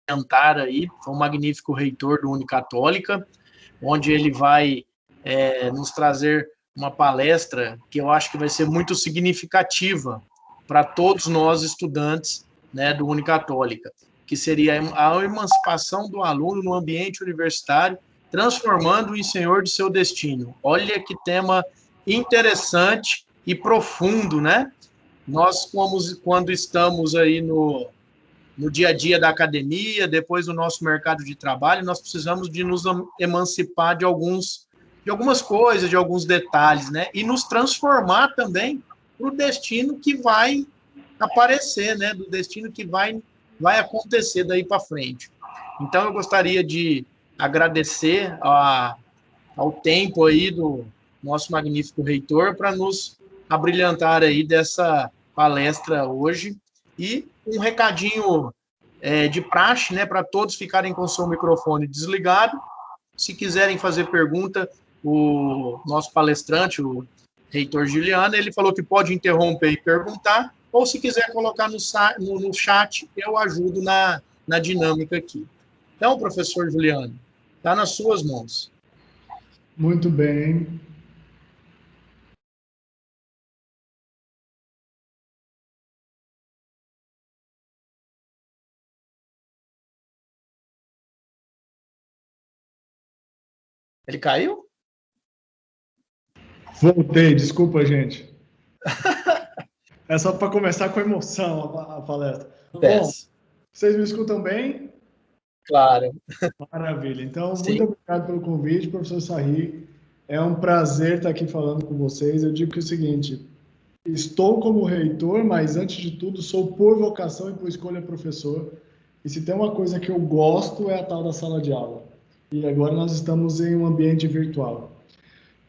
abrilhantar aí, foi um magnífico reitor do Unicatólica, onde ele vai nos trazer uma palestra que eu acho que vai ser muito significativa para todos nós estudantes, né, do Unicatólica, que seria a emancipação do aluno no ambiente universitário, transformando-o em senhor de seu destino. Olha que tema interessante e profundo, né? Nós, quando estamos aí no dia a dia da academia, depois do nosso mercado de trabalho, nós precisamos de nos emancipar de algumas coisas, de alguns detalhes, né? E nos transformar também para o destino que vai aparecer, né? Do destino que vai acontecer daí para frente. Então, eu gostaria de agradecer ao tempo aí do nosso magnífico reitor para nos abrilhantar aí dessa palestra hoje. E um recadinho de praxe, né, para todos ficarem com o seu microfone desligado. Se quiserem fazer pergunta, o nosso palestrante, o reitor Juliano, ele falou que pode interromper e perguntar, ou se quiser colocar no chat, eu ajudo na dinâmica aqui. Então, professor Juliano, está nas suas mãos. Muito bem. Ele caiu? Voltei, desculpa, gente. É só para começar com emoção a palestra. Bom, vocês me escutam bem? Claro. Maravilha. Então, Sim. muito obrigado pelo convite, professor Sarri. É um prazer estar aqui falando com vocês. Eu digo que é o seguinte, estou como reitor, mas antes de tudo sou por vocação e por escolha professor. E se tem uma coisa que eu gosto é a tal da sala de aula. E agora nós estamos em um ambiente virtual.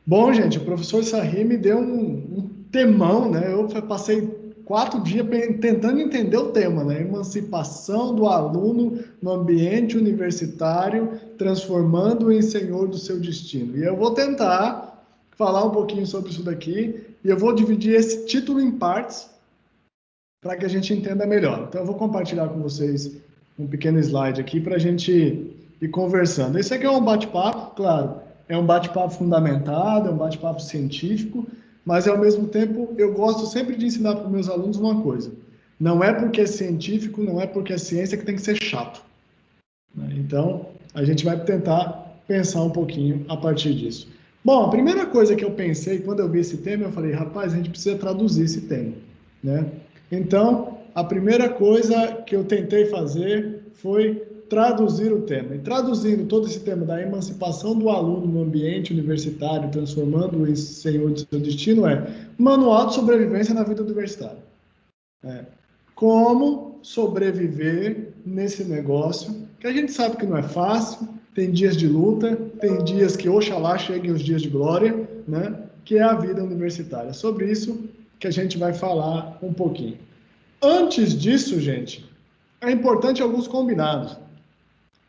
Bom, gente, o professor Sarri me deu um temão, né? Eu passei 4 dias tentando entender o tema, né? Emancipação do aluno no ambiente universitário, transformando-o em senhor do seu destino. E eu vou tentar falar um pouquinho sobre isso daqui, e eu vou dividir esse título em partes para que a gente entenda melhor. Então, eu vou compartilhar com vocês um pequeno slide aqui para a gente ir conversando. Esse aqui é um bate-papo, claro, é um bate-papo fundamentado, é um bate-papo científico, mas, ao mesmo tempo, eu gosto sempre de ensinar para os meus alunos uma coisa. Não é porque é científico, não é porque é ciência que tem que ser chato. Então, a gente vai tentar pensar um pouquinho a partir disso. Bom, a primeira coisa que eu pensei, quando eu vi esse tema, eu falei, rapaz, a gente precisa traduzir esse tema, né? Então, a primeira coisa que eu tentei fazer foi traduzir o tema. E traduzindo todo esse tema da emancipação do aluno no ambiente universitário, transformando-o em senhor de seu destino, manual de sobrevivência na vida universitária. Como sobreviver nesse negócio, que a gente sabe que não é fácil, tem dias de luta, tem dias que, oxalá, cheguem os dias de glória, né? Que é a vida universitária. Sobre isso que a gente vai falar um pouquinho. Antes disso, gente, é importante alguns combinados,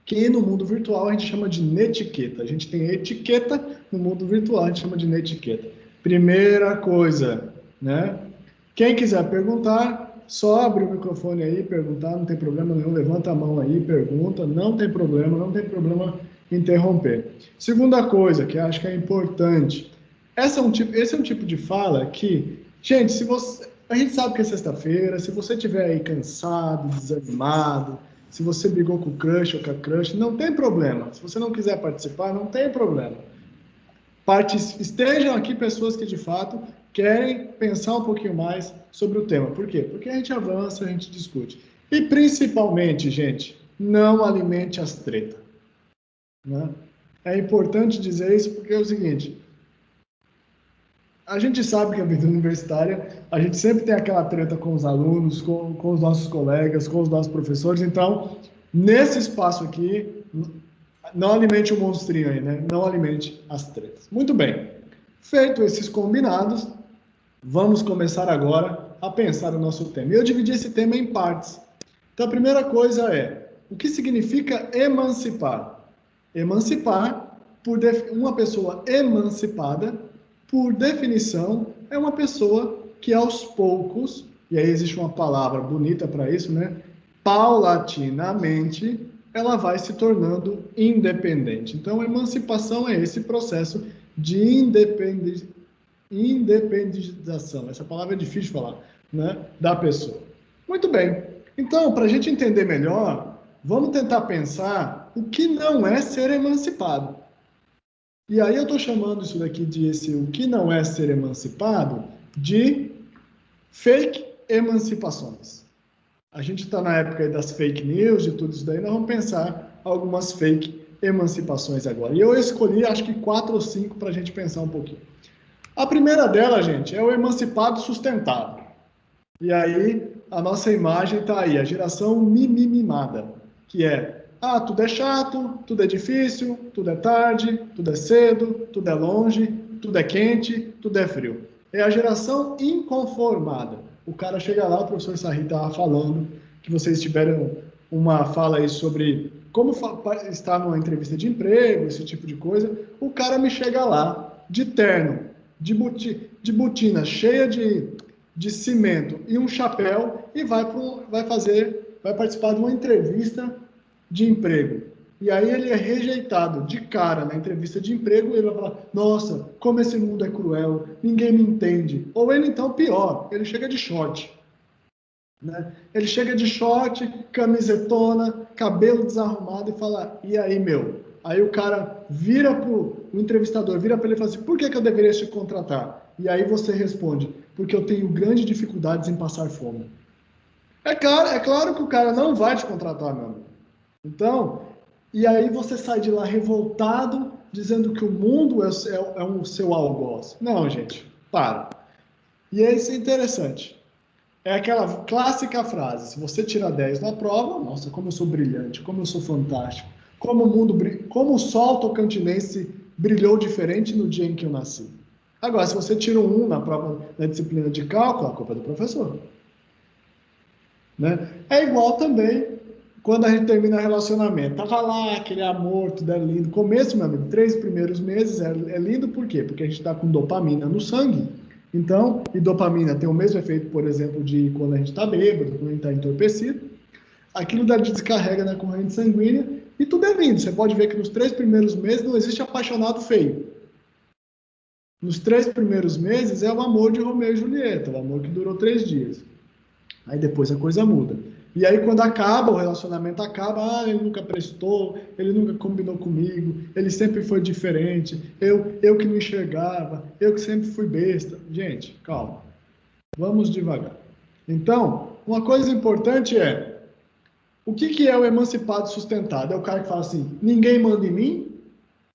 que no mundo virtual a gente chama de netiqueta. A gente tem etiqueta, no mundo virtual a gente chama de netiqueta. Primeira coisa, né? Quem quiser perguntar, só abrir o microfone aí, perguntar, não tem problema nenhum, levanta a mão aí, pergunta, não tem problema interromper. Segunda coisa, que eu acho que é importante, esse é um tipo de fala que, gente, a gente sabe que é sexta-feira, se você estiver aí cansado, desanimado, se você brigou com o crush ou com a crush, não tem problema. Se você não quiser participar, não tem problema. Estejam aqui pessoas que, de fato, querem pensar um pouquinho mais sobre o tema. Por quê? Porque a gente avança, a gente discute. E, principalmente, gente, não alimente as tretas. Né? É importante dizer isso porque é o seguinte, a gente sabe que a vida universitária, a gente sempre tem aquela treta com os alunos, com os nossos colegas, com os nossos professores. Então, nesse espaço aqui, não alimente o monstrinho aí, né? Não alimente as tretas. Muito bem. Feito esses combinados, vamos começar agora a pensar o nosso tema. Eu dividi esse tema em partes. Então, a primeira coisa é, o que significa emancipar? Emancipar, uma pessoa emancipada, por definição, é uma pessoa que aos poucos, e aí existe uma palavra bonita para isso, né? Paulatinamente, ela vai se tornando independente. Então, emancipação é esse processo de independização. Essa palavra é difícil de falar, né? Da pessoa. Muito bem. Então, para a gente entender melhor, vamos tentar pensar o que não é ser emancipado. E aí eu estou chamando isso daqui o que não é ser emancipado de fake emancipações. A gente está na época aí das fake news e tudo isso daí, nós vamos pensar algumas fake emancipações agora. E eu escolhi, acho que 4 ou 5 para a gente pensar um pouquinho. A primeira dela, gente, é o emancipado sustentável. E aí, a nossa imagem está aí, a geração mimimada, que é, tudo é chato, tudo é difícil, tudo é tarde, tudo é cedo, tudo é longe, tudo é quente, tudo é frio. É a geração inconformada. O cara chega lá, o professor Sarri estava falando, que vocês tiveram uma fala aí sobre como estar numa entrevista de emprego, esse tipo de coisa. O cara me chega lá, de terno, de botina cheia de cimento e um chapéu e vai participar de uma entrevista de emprego. E aí ele é rejeitado de cara na entrevista de emprego, ele vai falar, nossa, como esse mundo é cruel, ninguém me entende. Ou ele então, pior, ele chega de short. Né? Ele chega de short, camisetona, cabelo desarrumado e fala, e aí, meu? Aí o cara o entrevistador vira para ele e fala assim, por que eu deveria te contratar? E aí você responde, porque eu tenho grandes dificuldades em passar fome. É claro que o cara não vai te contratar, meu amigo. Então, e aí você sai de lá revoltado, dizendo que o mundo é um seu algoz. Não, gente, para. E isso é interessante. É aquela clássica frase, se você tira 10 na prova, nossa, como eu sou brilhante, como eu sou fantástico, como o sol tocantinense brilhou diferente no dia em que eu nasci. Agora, se você tira um 1 na prova, na disciplina de cálculo, a culpa é do professor. Né? É igual também quando a gente termina relacionamento. Tava lá, aquele amor, tudo é lindo. Começo, meu amigo, 3 primeiros meses é lindo, por quê? Porque a gente está com dopamina no sangue. Então, e dopamina tem o mesmo efeito, por exemplo, de quando a gente está bêbado, quando a gente está entorpecido. Aquilo dali descarrega na corrente sanguínea e tudo é lindo. Você pode ver que nos 3 primeiros meses não existe apaixonado feio. Nos 3 primeiros meses é o amor de Romeu e Julieta, o amor que durou 3 dias. Aí depois a coisa muda. E aí quando acaba, o relacionamento acaba, ele nunca prestou, ele nunca combinou comigo, ele sempre foi diferente, eu que não enxergava, eu que sempre fui besta. Gente, calma. Vamos devagar. Então, uma coisa importante é, o que é o emancipado sustentado? É o cara que fala assim, ninguém manda em mim?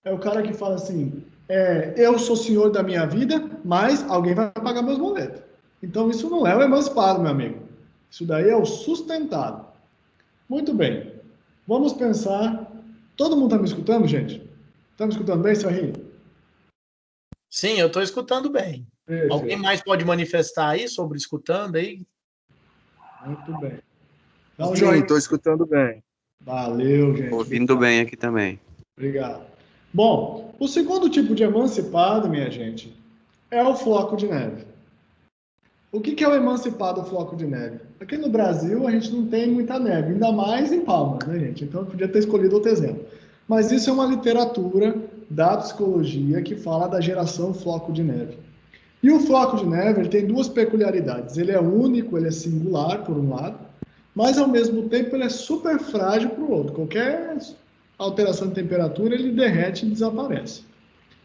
É o cara que fala assim, eu sou senhor da minha vida, mas alguém vai pagar meus boletos. Então isso não é o emancipado, meu amigo. Isso daí é o sustentado. Muito bem. Vamos pensar. Todo mundo está me escutando, gente? Está me escutando bem, Sarri? Sim, eu estou escutando bem. Perfeito. Alguém mais pode manifestar aí sobre escutando aí? Muito bem. Então, sim, estou escutando bem. Valeu, gente. Ouvindo bem aqui também. Obrigado. Bom, o segundo tipo de emancipado, minha gente, é o floco de neve. O que é o emancipado floco de neve? Aqui no Brasil a gente não tem muita neve, ainda mais em Palmas, né, gente? Então eu podia ter escolhido outro exemplo. Mas isso é uma literatura da psicologia que fala da geração floco de neve. E o floco de neve ele tem 2 peculiaridades. Ele é único, ele é singular, por um lado, mas ao mesmo tempo ele é super frágil para o outro. Qualquer alteração de temperatura ele derrete e desaparece.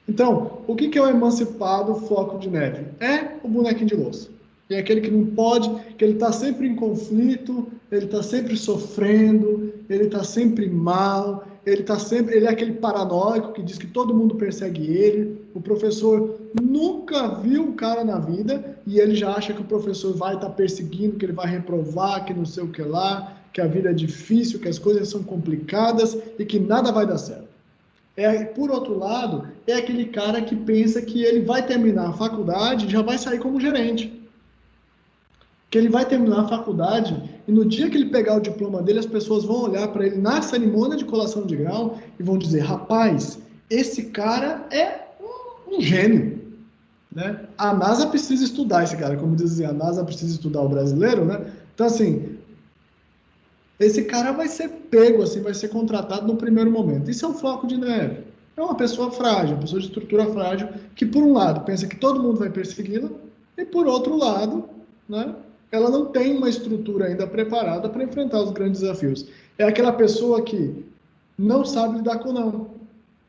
Então, o que é o emancipado floco de neve? É o bonequinho de louça. É aquele que não pode, que ele está sempre em conflito, ele está sempre sofrendo, ele está sempre mal, ele é aquele paranoico que diz que todo mundo persegue ele. O professor nunca viu o cara na vida e ele já acha que o professor vai estar perseguindo, que ele vai reprovar, que não sei o que lá, que a vida é difícil, que as coisas são complicadas e que nada vai dar certo. Por outro lado, é aquele cara que pensa que ele vai terminar a faculdade e já vai sair como gerente. Que ele vai terminar a faculdade e no dia que ele pegar o diploma dele, as pessoas vão olhar para ele na cerimônia de colação de grau e vão dizer, rapaz, esse cara é um gênio. Né? A NASA precisa estudar esse cara, como dizia, a NASA precisa estudar o brasileiro, né? Então, assim, esse cara vai ser pego, assim, vai ser contratado no primeiro momento. Isso é um floco de neve. É uma pessoa frágil, uma pessoa de estrutura frágil, que por um lado pensa que todo mundo vai persegui-la, e por outro lado, né, ela não tem uma estrutura ainda preparada para enfrentar os grandes desafios. É aquela pessoa que não sabe lidar com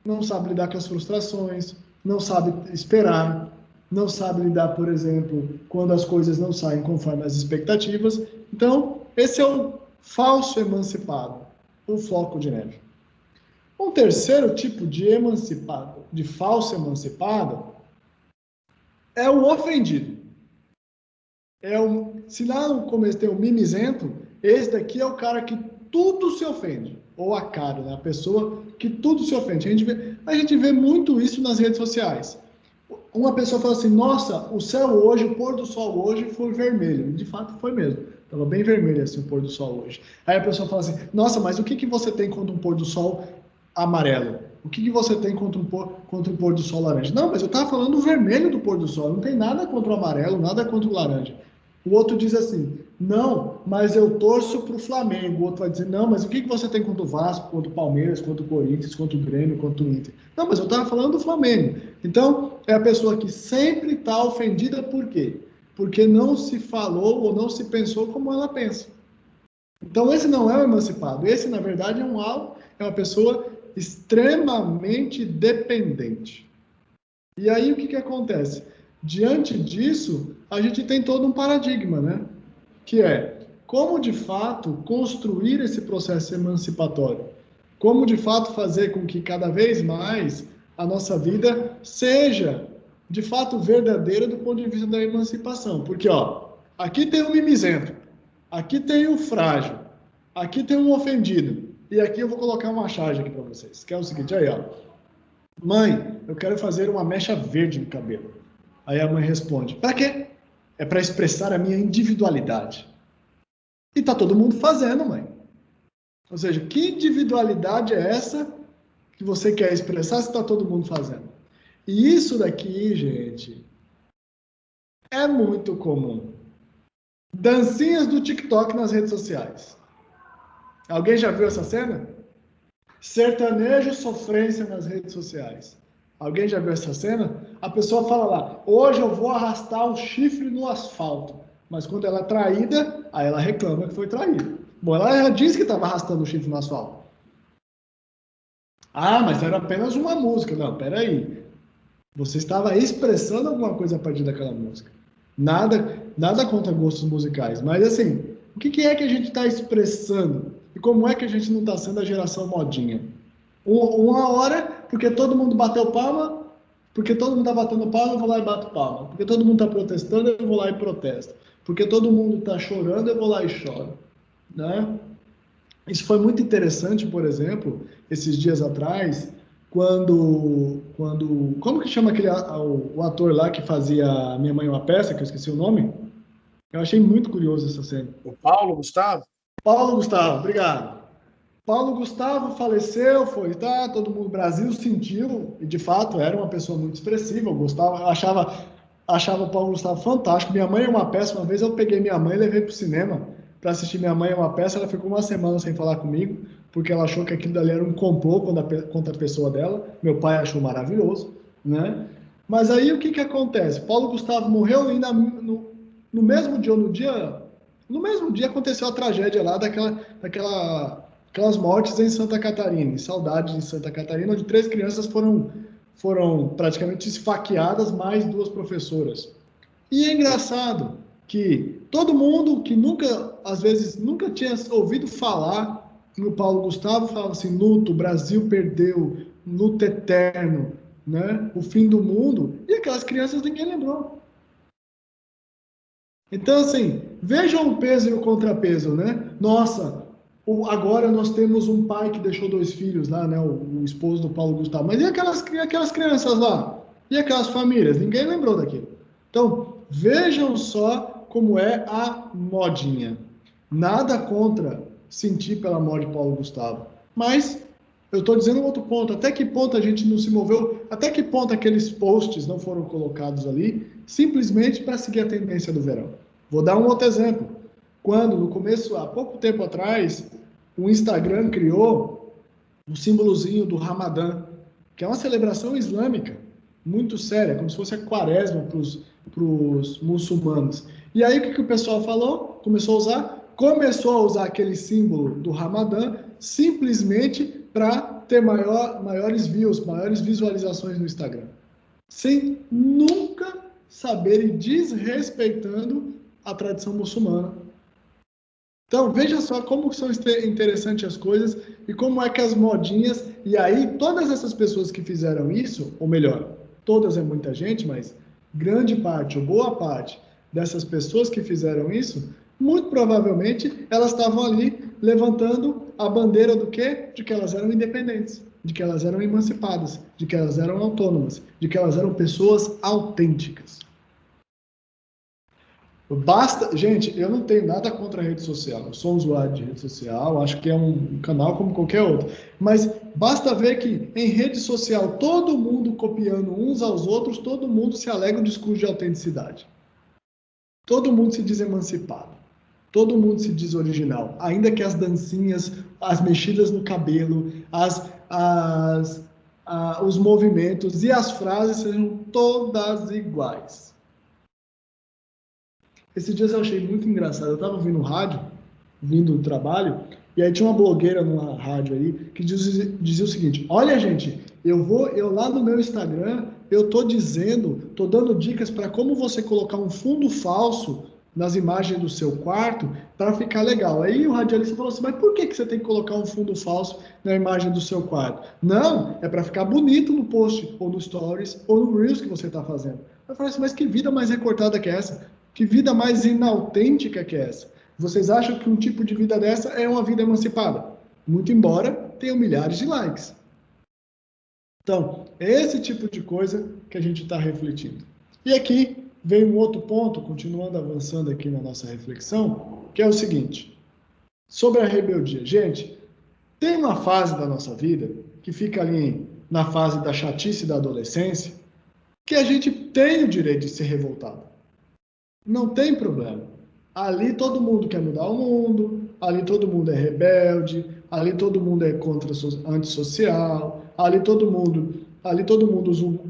não sabe lidar com as frustrações, não sabe esperar, não sabe lidar, por exemplo, quando as coisas não saem conforme as expectativas. Então, esse é o falso emancipado, o floco de neve. Um terceiro tipo de emancipado, de falso emancipado, é o ofendido. Se lá no começo tem o mimizento, esse daqui é o cara que tudo se ofende. Ou a cara, né? A pessoa que tudo se ofende. A gente vê muito isso nas redes sociais. Uma pessoa fala assim, nossa, o céu hoje, o pôr do sol hoje foi vermelho. E de fato foi mesmo. Estava bem vermelho assim o pôr do sol hoje. Aí a pessoa fala assim, nossa, mas o que você tem contra um pôr do sol amarelo? O que você tem contra um pôr do sol laranja? Não, mas eu estava falando do vermelho do pôr do sol. Não tem nada contra o amarelo, nada contra o laranja. O outro diz assim, não, mas eu torço para o Flamengo. O outro vai dizer, não, mas o que você tem contra o Vasco, contra o Palmeiras, contra o Corinthians, contra o Grêmio, contra o Inter? Não, mas eu estava falando do Flamengo. Então, é a pessoa que sempre está ofendida, por quê? Porque não se falou ou não se pensou como ela pensa. Então, esse não é o emancipado. Esse, na verdade, é uma pessoa extremamente dependente. E aí, o que acontece? Diante disso, a gente tem todo um paradigma, né? Que é como, de fato, construir esse processo emancipatório. Como, de fato, fazer com que cada vez mais a nossa vida seja, de fato, verdadeira do ponto de vista da emancipação. Porque, ó, aqui tem um mimizento, aqui tem um frágil, aqui tem um ofendido, e aqui eu vou colocar uma charge aqui para vocês, que é o seguinte, aí, ó. Mãe, eu quero fazer uma mecha verde no cabelo. Aí a mãe responde, para quê? É para expressar a minha individualidade. E tá todo mundo fazendo, mãe. Ou seja, que individualidade é essa que você quer expressar se tá todo mundo fazendo? E isso daqui, gente, é muito comum. Dancinhas do TikTok nas redes sociais. Alguém já viu essa cena? Sertanejo sofrência nas redes sociais. Alguém já viu essa cena? A pessoa fala lá, hoje eu vou arrastar um chifre no asfalto. Mas quando ela é traída, aí ela reclama que foi traída. Bom, ela já disse que estava arrastando o chifre no asfalto. Ah, mas era apenas uma música. Não, peraí. Você estava expressando alguma coisa a partir daquela música. Nada contra gostos musicais. Mas assim, o que é que a gente está expressando? E como é que a gente não está sendo a geração modinha? Uma hora, porque todo mundo bateu palma, porque todo mundo está batendo palma, eu vou lá e bato palma. Porque todo mundo está protestando, eu vou lá e protesto. Porque todo mundo está chorando, eu vou lá e choro. Né? Isso foi muito interessante, por exemplo, esses dias atrás, quando como que chama o ator lá que fazia Minha Mãe é uma Peça, que eu esqueci o nome? Eu achei muito curioso essa cena. O Paulo Gustavo? Paulo Gustavo, obrigado. Paulo Gustavo faleceu, todo mundo, o Brasil sentiu, e de fato era uma pessoa muito expressiva, eu gostava, achava o Paulo Gustavo fantástico. Minha Mãe é uma Peça, uma vez eu peguei minha mãe e levei para o cinema para assistir Minha Mãe é uma Peça, ela ficou uma semana sem falar comigo, porque ela achou que aquilo dali era um complô contra a pessoa dela, meu pai achou maravilhoso, né? Mas aí o que acontece? Paulo Gustavo morreu e no mesmo dia, no mesmo dia aconteceu a tragédia lá aquelas mortes em Santa Catarina, em Saudade de Santa Catarina, onde 3 crianças foram praticamente esfaqueadas, mais 2 professoras. E é engraçado que todo mundo que às vezes nunca tinha ouvido falar no Paulo Gustavo, falava assim, luto, o Brasil perdeu, luto eterno, né? O fim do mundo, e aquelas crianças ninguém lembrou. Então, assim, vejam o peso e o contrapeso, né? Nossa, agora nós temos um pai que deixou 2 filhos lá, né? O esposo do Paulo Gustavo. Mas e aquelas crianças lá? E aquelas famílias? Ninguém lembrou daquilo. Então, vejam só como é a modinha. Nada contra sentir pela morte de Paulo Gustavo. Mas, eu estou dizendo um outro ponto. Até que ponto a gente não se moveu? Até que ponto aqueles posts não foram colocados ali simplesmente para seguir a tendência do verão? Vou dar um outro exemplo. Quando, no começo, há pouco tempo atrás, o Instagram criou um símbolozinho do Ramadã, que é uma celebração islâmica muito séria, como se fosse a quaresma para os muçulmanos. E aí o que o pessoal falou? Começou a usar aquele símbolo do Ramadã simplesmente para ter maiores views, maiores visualizações no Instagram, sem nunca saberem, desrespeitando a tradição muçulmana. Então, veja só como são interessantes as coisas e como é que as modinhas... E aí, todas essas pessoas que fizeram isso, ou melhor, todas é muita gente, mas grande parte, ou boa parte dessas pessoas que fizeram isso, muito provavelmente elas estavam ali levantando a bandeira do quê? De que elas eram independentes, de que elas eram emancipadas, de que elas eram autônomas, de que elas eram pessoas autênticas. Gente, eu não tenho nada contra a rede social, eu sou um usuário de rede social, acho que é um canal como qualquer outro, mas basta ver que em rede social todo mundo copiando uns aos outros, todo mundo se alega um discurso de autenticidade, todo mundo se diz emancipado, todo mundo se diz original, ainda que as dancinhas, as mexidas no cabelo, os movimentos e as frases sejam todas iguais. Esses dias eu achei muito engraçado. Eu estava ouvindo rádio, vindo do trabalho, e aí tinha uma blogueira numa rádio aí que dizia o seguinte: olha, gente, eu lá no meu Instagram, eu tô dando dicas para como você colocar um fundo falso nas imagens do seu quarto para ficar legal. Aí o radialista falou assim: mas por que você tem que colocar um fundo falso na imagem do seu quarto? Não, é para ficar bonito no post, ou no Stories, ou no Reels que você está fazendo. Eu falei assim: mas que vida mais recortada que é essa? Que vida mais inautêntica que é essa? Vocês acham que um tipo de vida dessa é uma vida emancipada? Muito embora tenha milhares de likes. Então, é esse tipo de coisa que a gente está refletindo. E aqui vem um outro ponto, continuando avançando aqui na nossa reflexão, que é o seguinte: sobre a rebeldia. Gente, tem uma fase da nossa vida que fica ali na fase da chatice da adolescência, que a gente tem o direito de ser revoltado. Não tem problema. Ali todo mundo quer mudar o mundo, ali todo mundo é rebelde, ali todo mundo é antissocial, ali todo mundo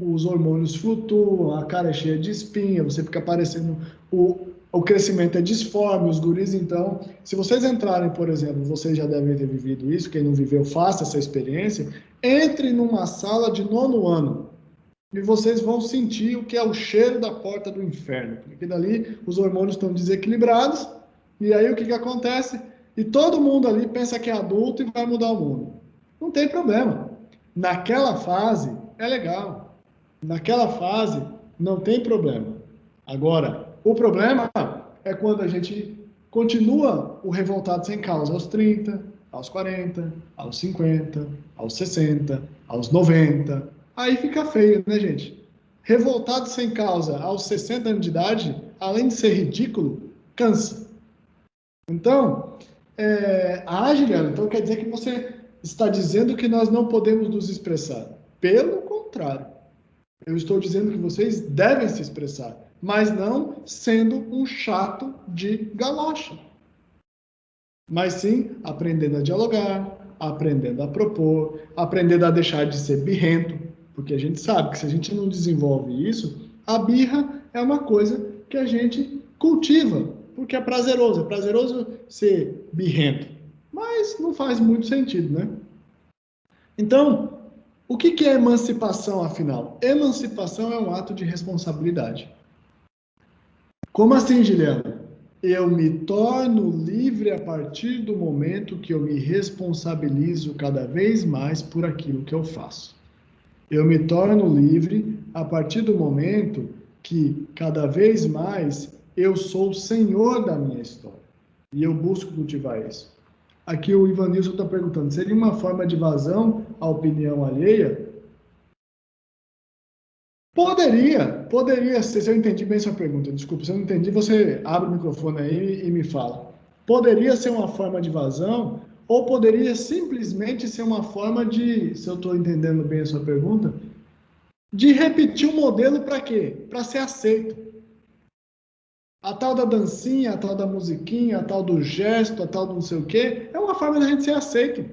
os hormônios flutuam, a cara é cheia de espinha, você fica parecendo o crescimento é disforme, os guris. Então, se vocês entrarem, por exemplo, vocês já devem ter vivido isso, quem não viveu, faça essa experiência, entre numa sala de 9º ano, e vocês vão sentir o que é o cheiro da porta do inferno, porque dali os hormônios estão desequilibrados, e aí o que acontece? E todo mundo ali pensa que é adulto e vai mudar o mundo. Não tem problema. Naquela fase é legal. Naquela fase não tem problema. Agora, o problema é quando a gente continua o revoltado sem causa aos 30, aos 40, aos 50, aos 60, aos 90... Aí fica feio, né, gente? Revoltado sem causa aos 60 anos de idade, além de ser ridículo, cansa. Então, Juliana, então quer dizer que você está dizendo que nós não podemos nos expressar. Pelo contrário, eu estou dizendo que vocês devem se expressar, mas não sendo um chato de galocha. Mas sim aprendendo a dialogar, aprendendo a propor, aprendendo a deixar de ser birrento, porque a gente sabe que se a gente não desenvolve isso, a birra é uma coisa que a gente cultiva, porque é prazeroso ser birrento, mas não faz muito sentido, né? Então, o que é emancipação, afinal? Emancipação é um ato de responsabilidade. Como assim, Juliana? Eu me torno livre a partir do momento que eu me responsabilizo cada vez mais por aquilo que eu faço. Eu me torno livre a partir do momento que, cada vez mais, eu sou o senhor da minha história. E eu busco cultivar isso. Aqui o Ivanilson está perguntando, seria uma forma de vazão à opinião alheia? Poderia, se eu entendi bem sua pergunta. Desculpa, se eu não entendi, você abre o microfone aí e me fala. Poderia ser uma forma de vazão, ou poderia simplesmente ser uma forma de, se eu estou entendendo bem a sua pergunta, de repetir o modelo para quê? Para ser aceito. A tal da dancinha, a tal da musiquinha, a tal do gesto, a tal do não sei o quê, é uma forma da gente ser aceito.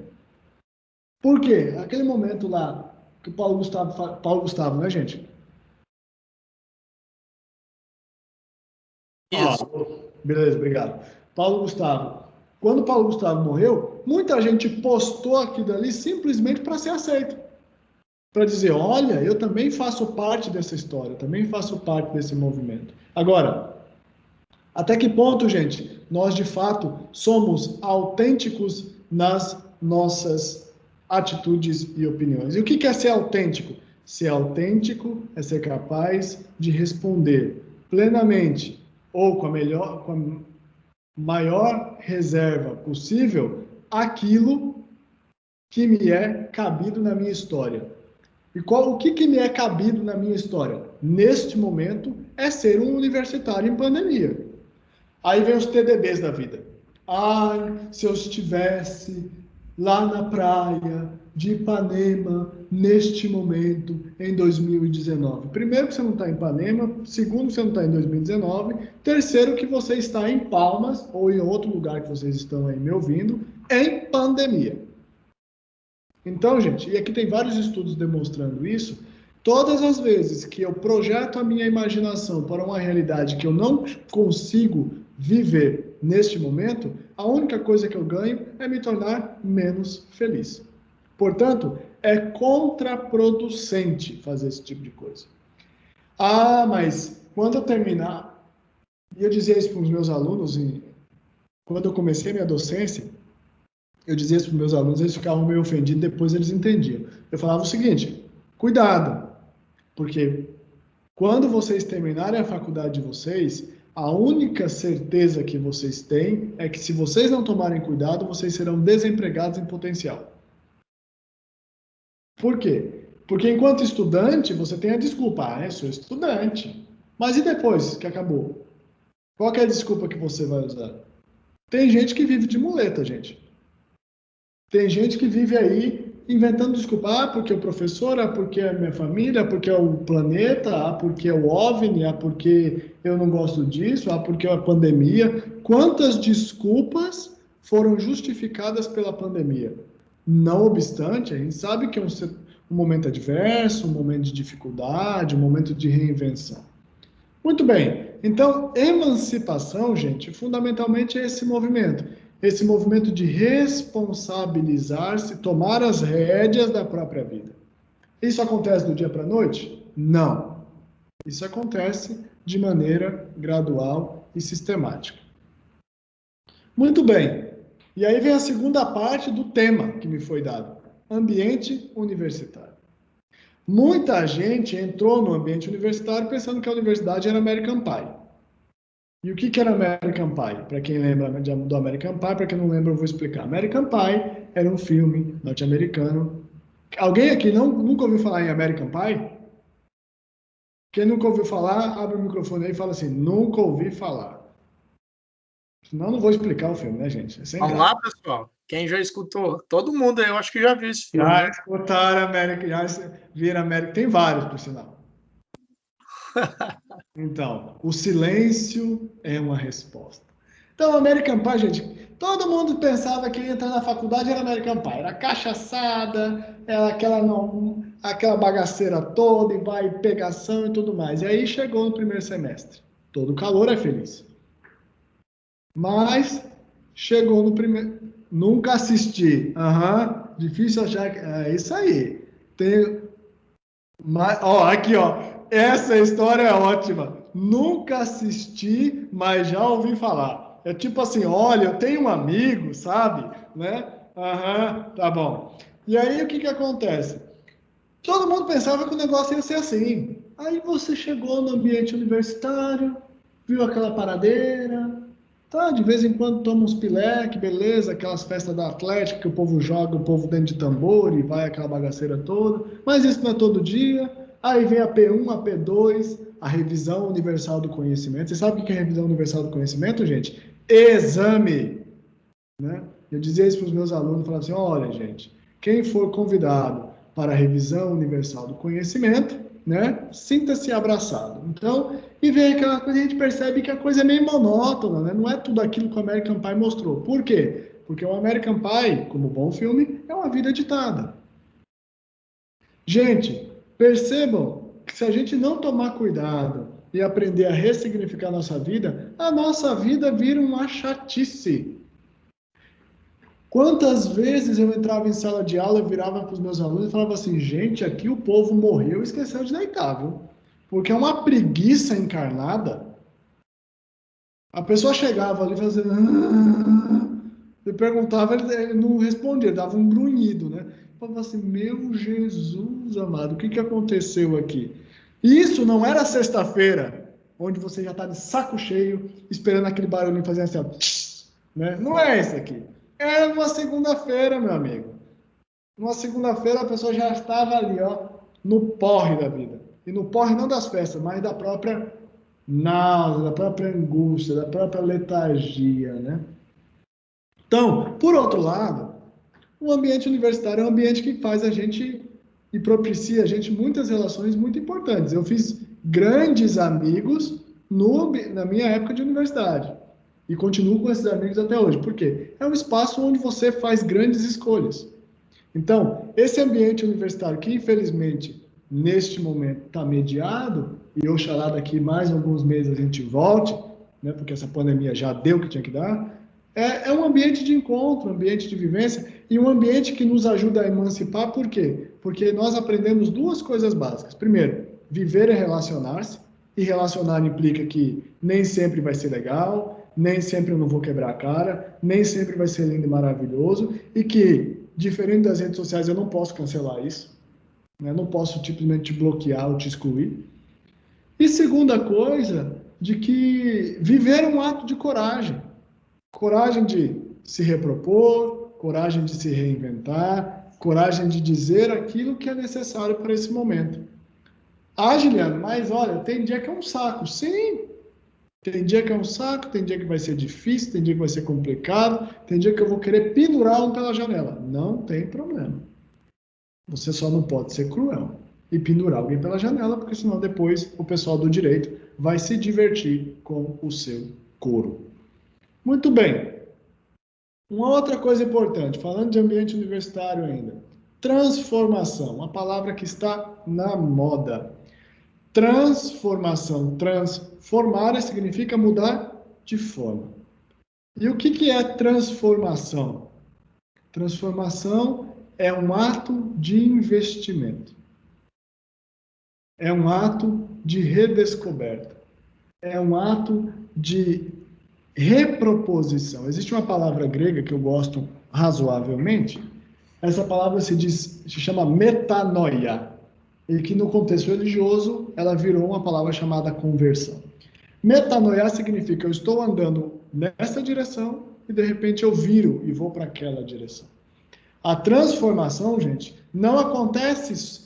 Por quê? Aquele momento lá que o Paulo Gustavo, né, gente? Isso. Beleza, obrigado. Paulo Gustavo. Quando o Paulo Gustavo morreu, muita gente postou aquilo ali simplesmente para ser aceito. Para dizer, olha, eu também faço parte dessa história, também faço parte desse movimento. Agora, até que ponto, gente, nós de fato somos autênticos nas nossas atitudes e opiniões? E o que é ser autêntico? Ser autêntico é ser capaz de responder plenamente ou com a maior reserva possível aquilo que me é cabido na minha história. E o que me é cabido na minha história? Neste momento, é ser um universitário em pandemia. Aí vem os TDBs da vida. Ai, se eu estivesse lá na praia de Ipanema, neste momento, em 2019. Primeiro, que você não está em Ipanema. Segundo, que você não está em 2019. Terceiro, que você está em Palmas, ou em outro lugar que vocês estão aí me ouvindo, em pandemia. Então, gente, e aqui tem vários estudos demonstrando isso. Todas as vezes que eu projeto a minha imaginação para uma realidade que eu não consigo viver neste momento, a única coisa que eu ganho é me tornar menos feliz. Portanto, é contraproducente fazer esse tipo de coisa. Ah, mas quando eu terminar, e eu dizia isso para os meus alunos, quando eu comecei minha docência, eu dizia isso para os meus alunos, eles ficavam meio ofendidos, depois eles entendiam. Eu falava o seguinte, cuidado, porque quando vocês terminarem a faculdade de vocês, a única certeza que vocês têm é que se vocês não tomarem cuidado, vocês serão desempregados em potencial. Por quê? Porque enquanto estudante, você tem a desculpa, eu sou estudante. Mas e depois que acabou? Qual que é a desculpa que você vai usar? Tem gente que vive de muleta, gente. Tem gente que vive aí inventando desculpa, porque o professor, porque a minha família, porque é o planeta, porque é o OVNI, porque eu não gosto disso, porque é a pandemia. Quantas desculpas foram justificadas pela pandemia? Não obstante, a gente sabe que é um momento adverso, um momento de dificuldade, um momento de reinvenção. Muito bem, então, emancipação, gente, fundamentalmente é esse movimento de responsabilizar-se, tomar as rédeas da própria vida. Isso acontece do dia para a noite? Não. Isso acontece de maneira gradual e sistemática. Muito bem. E aí vem a segunda parte do tema que me foi dado: ambiente universitário. Muita gente entrou no ambiente universitário pensando que a universidade era American Pie. E o que era American Pie? Para quem lembra do American Pie, para quem não lembra, eu vou explicar. American Pie era um filme norte-americano. Alguém aqui nunca ouviu falar em American Pie? Quem nunca ouviu falar, abre o microfone aí e fala assim, nunca ouvi falar. Senão não vou explicar o filme, né, gente? Vamos lá, pessoal. Quem já escutou? Todo mundo, eu acho que já viu esse filme. Já escutaram América, já viram América. Tem vários, por sinal. Então, o silêncio é uma resposta. Então, American Pie, gente, todo mundo pensava que entrar na faculdade era American Pie. Era cachaçada, era aquela bagaceira toda, e vai pegação e tudo mais. E aí chegou no primeiro semestre. Todo calor é feliz. Mas chegou no primeiro. Nunca assisti. Difícil achar que. É isso aí. Aqui, ó. Essa história é ótima. Nunca assisti, mas já ouvi falar. É tipo assim, olha, eu tenho um amigo, sabe? Né? Tá bom. E aí, o que acontece? Todo mundo pensava que o negócio ia ser assim. Aí você chegou no ambiente universitário, viu aquela paradeira, tá, de vez em quando toma uns pileque, beleza, aquelas festas da Atlética que o povo joga, o povo dentro de tambor e vai aquela bagaceira toda, mas isso não é todo dia. Aí vem a P1, a P2, a revisão universal do conhecimento. Você sabe o que é a revisão universal do conhecimento, gente? Exame! Né? Eu dizia isso para os meus alunos, falava assim, olha, gente, quem for convidado para a revisão universal do conhecimento, né? Sinta-se abraçado. Então, e vem aquela coisa, a gente percebe que a coisa é meio monótona, né? Não é tudo aquilo que o American Pie mostrou. Por quê? Porque o American Pie, como bom filme, é uma vida ditada. Gente, percebam que se a gente não tomar cuidado e aprender a ressignificar a nossa vida vira uma chatice. Quantas vezes eu entrava em sala de aula, eu virava para os meus alunos e falava assim, gente, aqui o povo morreu e esqueceu de deitar, viu? Porque é uma preguiça encarnada. A pessoa chegava ali fazendo... Eu perguntava, ele não respondia, dava um grunhido, né? Eu falava assim, meu Jesus amado, o que que aconteceu aqui? Isso não era sexta-feira, onde você já está de saco cheio, esperando aquele barulhinho fazendo assim, ó, né? Não é esse aqui. Era uma segunda-feira, meu amigo. Numa segunda-feira a pessoa já estava ali, ó, no porre da vida. E no porre não das festas, mas da própria náusea, da própria angústia, da própria letargia, né? Então, por outro lado, o ambiente universitário é um ambiente que faz a gente e propicia a gente muitas relações muito importantes. Eu fiz grandes amigos na minha época de universidade e continuo com esses amigos até hoje. Por quê? É um espaço onde você faz grandes escolhas. Então, esse ambiente universitário que, infelizmente, neste momento está mediado, e oxalá daqui mais alguns meses a gente volte, né, porque essa pandemia já deu o que tinha que dar, é um ambiente de encontro, um ambiente de vivência, e um ambiente que nos ajuda a emancipar, por quê? Porque nós aprendemos duas coisas básicas. Primeiro, viver é relacionar-se, e relacionar implica que nem sempre vai ser legal, nem sempre eu não vou quebrar a cara, nem sempre vai ser lindo e maravilhoso, e que, diferente das redes sociais, eu não posso cancelar isso, né? Não posso simplesmente te bloquear ou te excluir. E segunda coisa, de que viver é um ato de coragem. Coragem de se repropor, coragem de se reinventar, coragem de dizer aquilo que é necessário para esse momento. Ah, Juliano, mas olha, tem dia que é um saco. Sim, tem dia que é um saco, tem dia que vai ser difícil, tem dia que vai ser complicado, tem dia que eu vou querer pendurar um pela janela. Não tem problema. Você só não pode ser cruel e pendurar alguém pela janela, porque senão depois o pessoal do direito vai se divertir com o seu couro. Muito bem. Uma outra coisa importante, falando de ambiente universitário ainda. Transformação, uma palavra que está na moda. Transformação, transformar significa mudar de forma. E o que é transformação? Transformação é um ato de investimento. É um ato de redescoberta. É um ato de reproposição. Existe uma palavra grega que eu gosto razoavelmente. Essa palavra se chama metanoia. E que no contexto religioso ela virou uma palavra chamada conversão. Metanoia significa eu estou andando nessa direção e de repente eu viro e vou para aquela direção. A transformação, gente, não acontece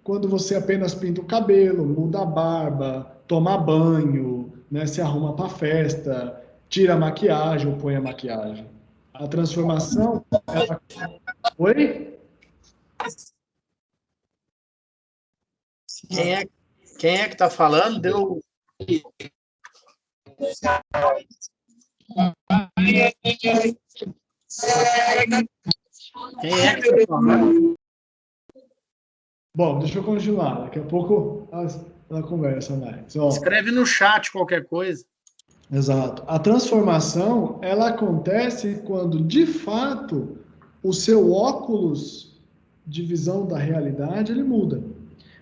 quando você apenas pinta o cabelo, muda a barba, toma banho, né, se arruma para festa, tira a maquiagem ou põe a maquiagem. A transformação... Oi? Quem é que está falando? Deu... Quem é que está falando? Bom, deixa eu continuar. Daqui a pouco ela conversa mais. Ó, escreve no chat qualquer coisa. Exato. A transformação, ela acontece quando, de fato, o seu óculos de visão da realidade, ele muda.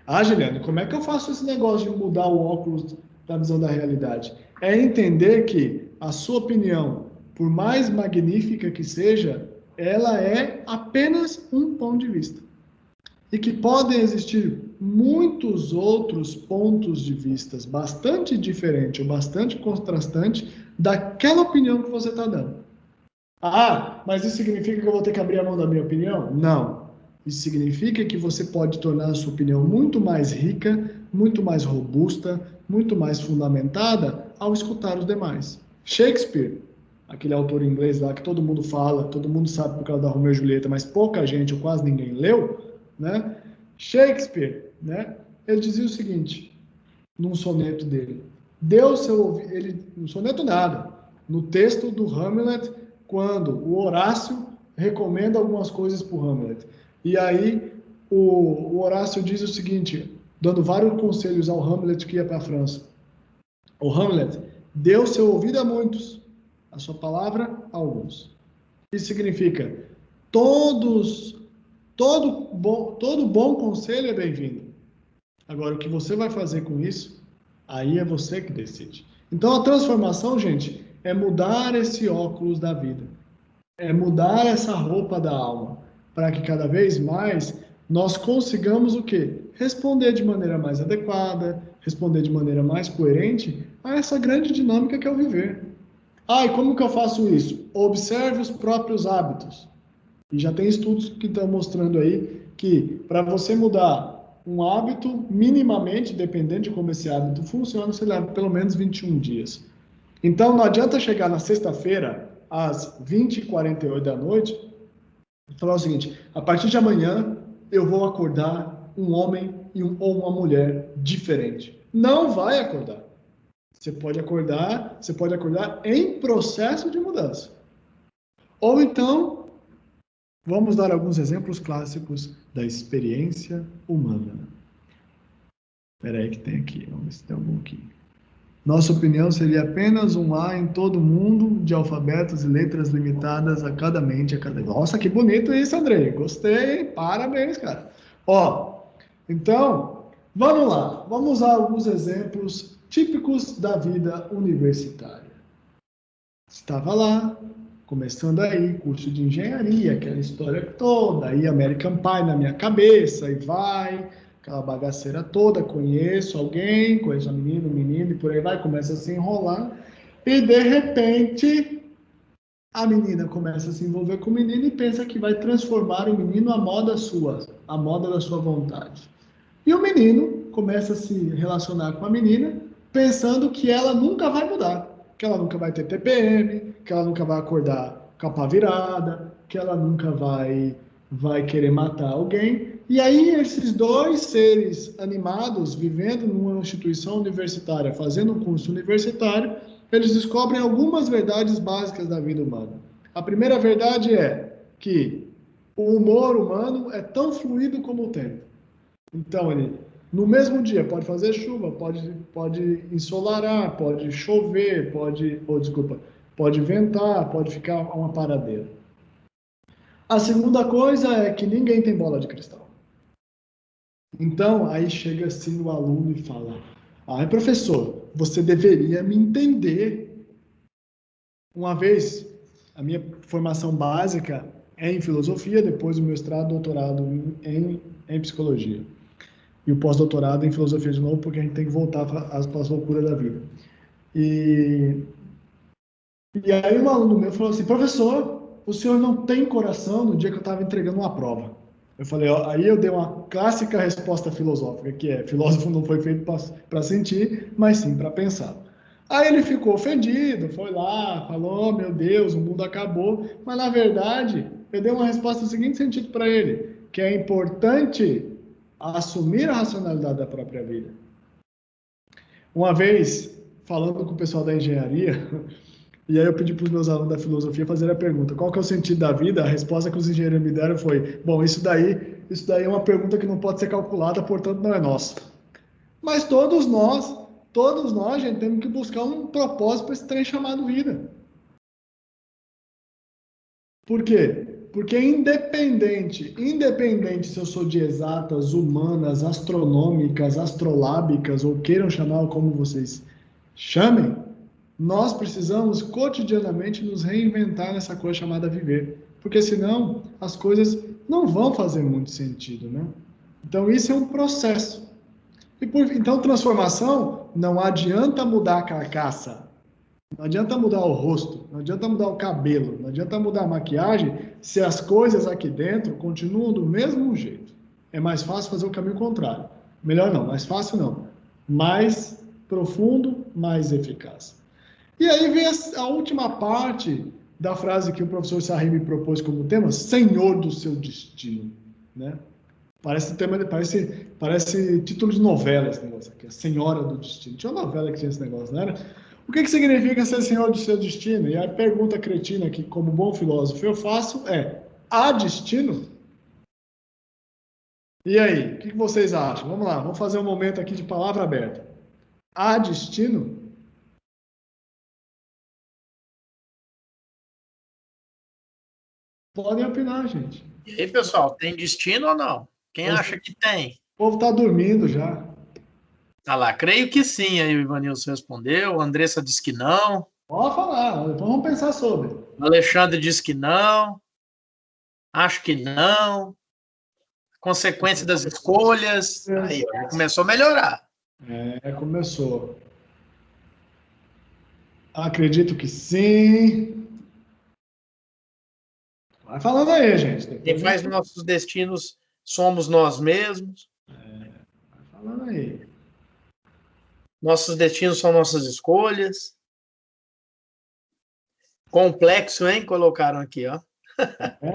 Ah, Juliano, como é que eu faço esse negócio de mudar o óculos da visão da realidade? É entender que a sua opinião, por mais magnífica que seja, ela é apenas um ponto de vista. E que podem existir muitos outros pontos de vista bastante diferentes ou bastante contrastantes daquela opinião que você está dando. Ah, mas isso significa que eu vou ter que abrir a mão da minha opinião? Não. Isso significa que você pode tornar a sua opinião muito mais rica, muito mais robusta, muito mais fundamentada ao escutar os demais. Shakespeare, aquele autor inglês lá que todo mundo fala, todo mundo sabe por causa da Romeu e Julieta, mas pouca gente ou quase ninguém leu, né? Shakespeare, né? Ele dizia o seguinte, num soneto dele. Deu seu ouvido, ele, no soneto nada, no texto do Hamlet, quando o Horácio recomenda algumas coisas para o Hamlet. E aí o Horácio diz o seguinte, dando vários conselhos ao Hamlet que ia para a França. O Hamlet deu seu ouvido a muitos, a sua palavra a alguns. Isso significa, todo bom conselho é bem-vindo. Agora, o que você vai fazer com isso, aí é você que decide. Então, a transformação, gente, é mudar esse óculos da vida. É mudar essa roupa da alma, para que cada vez mais nós consigamos o quê? Responder de maneira mais adequada, responder de maneira mais coerente a essa grande dinâmica que é o viver. E como que eu faço isso? Observe os próprios hábitos. E já tem estudos que estão mostrando aí que para você mudar um hábito, minimamente, dependendo de como esse hábito funciona, você leva pelo menos 21 dias. Então, não adianta chegar na sexta-feira, às 20h48 da noite, e falar o seguinte, a partir de amanhã, eu vou acordar um homem ou uma mulher diferente. Não vai acordar. Você pode acordar em processo de mudança. Ou então, vamos dar alguns exemplos clássicos da experiência humana. Espera aí que tem aqui, vamos ver se tem algum aqui. Nossa opinião seria apenas um A em todo mundo, de alfabetos e letras limitadas a cada mente, a cada... Nossa, que bonito isso, Andrei. Gostei, parabéns, cara. Então, vamos lá. Vamos usar alguns exemplos típicos da vida universitária. Estava lá, começando aí, curso de engenharia, aquela história toda, aí American Pie na minha cabeça, e vai, aquela bagaceira toda, conheço alguém, conheço a menina, o menino, e por aí vai, começa a se enrolar, e de repente, a menina começa a se envolver com o menino e pensa que vai transformar o menino à moda sua, à moda da sua vontade. E o menino começa a se relacionar com a menina, pensando que ela nunca vai mudar, que ela nunca vai ter TPM, que ela nunca vai acordar com a pá virada, que ela nunca vai querer matar alguém. E aí esses dois seres animados, vivendo numa instituição universitária, fazendo um curso universitário, eles descobrem algumas verdades básicas da vida humana. A primeira verdade é que o humor humano é tão fluido como o tempo. Então, no mesmo dia, pode fazer chuva, pode ensolarar, pode chover, pode ventar, pode ficar uma paradeira. A segunda coisa é que ninguém tem bola de cristal. Então, aí chega assim o aluno e fala, professor, você deveria me entender. Uma vez, a minha formação básica é em filosofia, depois o mestrado, doutorado em psicologia. E o pós-doutorado em filosofia de novo, porque a gente tem que voltar para as loucuras da vida. E aí um aluno meu falou assim, professor, o senhor não tem coração no dia que eu estava entregando uma prova. Eu falei, aí eu dei uma clássica resposta filosófica, que é, filósofo não foi feito para sentir, mas sim para pensar. Aí ele ficou ofendido, foi lá, falou, meu Deus, o mundo acabou. Mas na verdade, eu dei uma resposta no seguinte sentido para ele, que é importante assumir a racionalidade da própria vida. Uma vez, falando com o pessoal da engenharia, e aí eu pedi para os meus alunos da filosofia fazer a pergunta, qual que é o sentido da vida? A resposta que os engenheiros me deram foi, bom, isso daí é uma pergunta que não pode ser calculada, portanto não é nossa. Mas todos nós, gente, temos que buscar um propósito para esse trem chamado vida. Por quê? Porque independente se eu sou de exatas, humanas, astronômicas, astrolábicas, ou queiram chamar como vocês chamem, nós precisamos cotidianamente nos reinventar nessa coisa chamada viver. Porque senão as coisas não vão fazer muito sentido, né? Então isso é um processo. Então transformação não adianta mudar a carcaça. Não adianta mudar o rosto, não adianta mudar o cabelo, não adianta mudar a maquiagem, se as coisas aqui dentro continuam do mesmo jeito. É mais fácil fazer o caminho contrário. Melhor não, mais fácil não. Mais profundo, mais eficaz. E aí vem a última parte da frase que o professor Sarri me propôs como tema, senhor do seu destino, né? Parece título de novela esse negócio aqui, a Senhora do Destino. Tinha uma novela que tinha esse negócio, não era? O que significa ser senhor do seu destino? E a pergunta cretina que, como bom filósofo, eu faço é: há destino? E aí, o que vocês acham? Vamos lá, vamos fazer um momento aqui de palavra aberta. Há destino? Podem opinar, gente. E aí, pessoal, tem destino ou não? Quem acha que tem? O povo está dormindo já. Tá lá, creio que sim, aí o Ivanilson respondeu, a Andressa disse que não. Pode falar, então vamos pensar sobre. O Alexandre disse que não. Acho que não. Consequência das escolhas. Aí, ó, começou a melhorar. Começou. Acredito que sim. Vai falando aí, gente. Quem faz nossos destinos somos nós mesmos. Vai falando aí. Nossos destinos são nossas escolhas. Complexo, hein? Colocaram aqui, ó.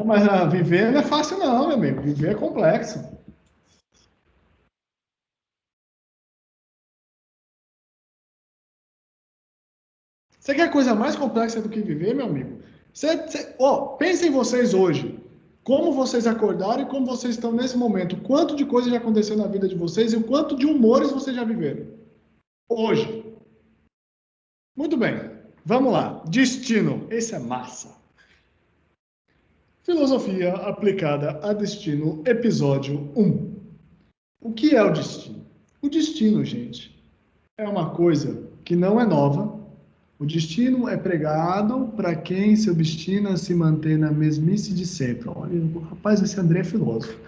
Mas viver não é fácil não, meu amigo. Viver é complexo. Você quer coisa mais complexa do que viver, meu amigo? Pensem em vocês hoje. Como vocês acordaram e como vocês estão nesse momento. Quanto de coisa já aconteceu na vida de vocês e o quanto de humores vocês já viveram. Hoje. Muito bem. Vamos lá. Destino. Esse é massa. Filosofia aplicada a destino, episódio 1. O que é o destino? O destino, gente, é uma coisa que não é nova. O destino é pregado para quem se obstina a se manter na mesmice de sempre. Olha, rapaz, esse André é filósofo.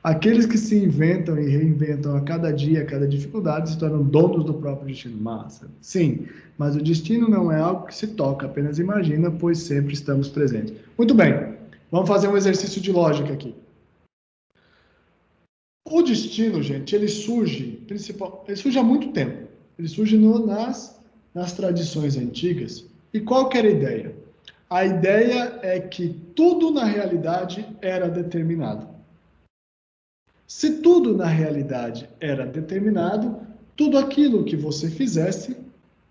Aqueles que se inventam e reinventam a cada dia, a cada dificuldade, se tornam donos do próprio destino. Massa. Sim, mas o destino não é algo que se toca, apenas imagina, pois sempre estamos presentes. Muito bem, vamos fazer um exercício de lógica aqui. O destino, gente, ele surge há muito tempo. Ele surge nas tradições antigas. E qual que era a ideia? A ideia é que tudo na realidade era determinado. Se tudo na realidade era determinado, tudo aquilo que você fizesse,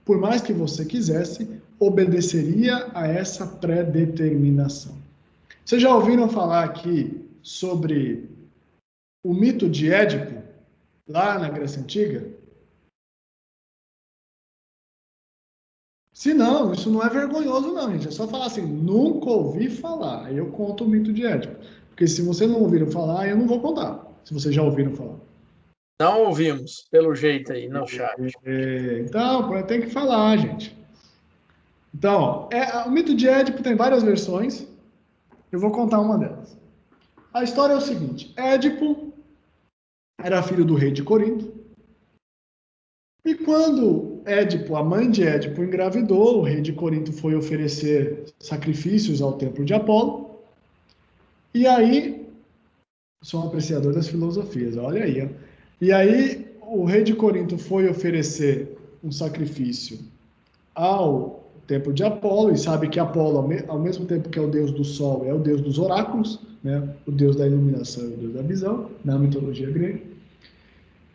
por mais que você quisesse, obedeceria a essa pré-determinação. Vocês já ouviram falar aqui sobre o mito de Édipo, lá na Grécia Antiga? Se não, isso não é vergonhoso não, gente. É só falar assim, nunca ouvi falar. Aí eu conto o mito de Édipo. Porque se vocês não ouviram falar, eu não vou contar. Se vocês já ouviram falar. Não ouvimos, pelo jeito aí, no chat. Então, tem que falar, gente. Então, o mito de Édipo tem várias versões. Eu vou contar uma delas. A história é o seguinte. Édipo era filho do rei de Corinto. E quando Édipo, a mãe de Édipo, engravidou, o rei de Corinto foi oferecer sacrifícios ao templo de Apolo. E aí, sou um apreciador das filosofias, olha aí. Ó. E aí, o rei de Corinto foi oferecer um sacrifício ao templo de Apolo, e sabe que Apolo, ao mesmo tempo que é o deus do sol, é o deus dos oráculos, né? O deus da iluminação e o deus da visão, na mitologia grega.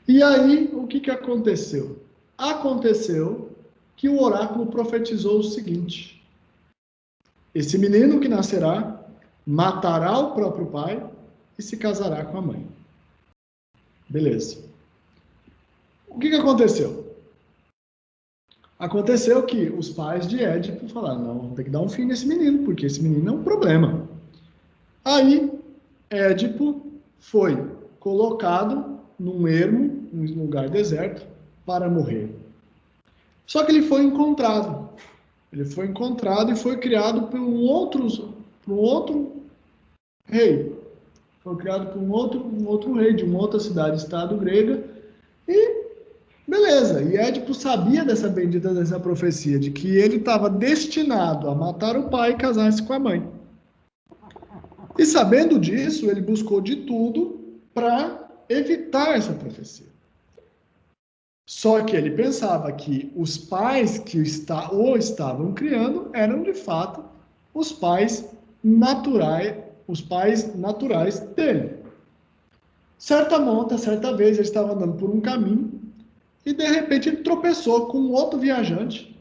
E aí, o que aconteceu? Aconteceu que o oráculo profetizou o seguinte: esse menino que nascerá matará o próprio pai e se casará com a mãe. Beleza. O que aconteceu? Aconteceu que os pais de Édipo falaram, não, tem que dar um fim nesse menino, porque esse menino é um problema. Aí, Édipo foi colocado num ermo, num lugar deserto, para morrer. Só que ele foi encontrado. Ele foi encontrado e foi criado por um outro rei. Foi criado por um outro rei de uma outra cidade-estado grega. E beleza. E Édipo sabia dessa profecia, de que ele estava destinado a matar o pai e casar-se com a mãe. E sabendo disso, ele buscou de tudo para evitar essa profecia. Só que ele pensava que os pais que o estavam criando eram, de fato, os pais naturais dele. Certa vez, ele estava andando por um caminho e, de repente, ele tropeçou com um outro viajante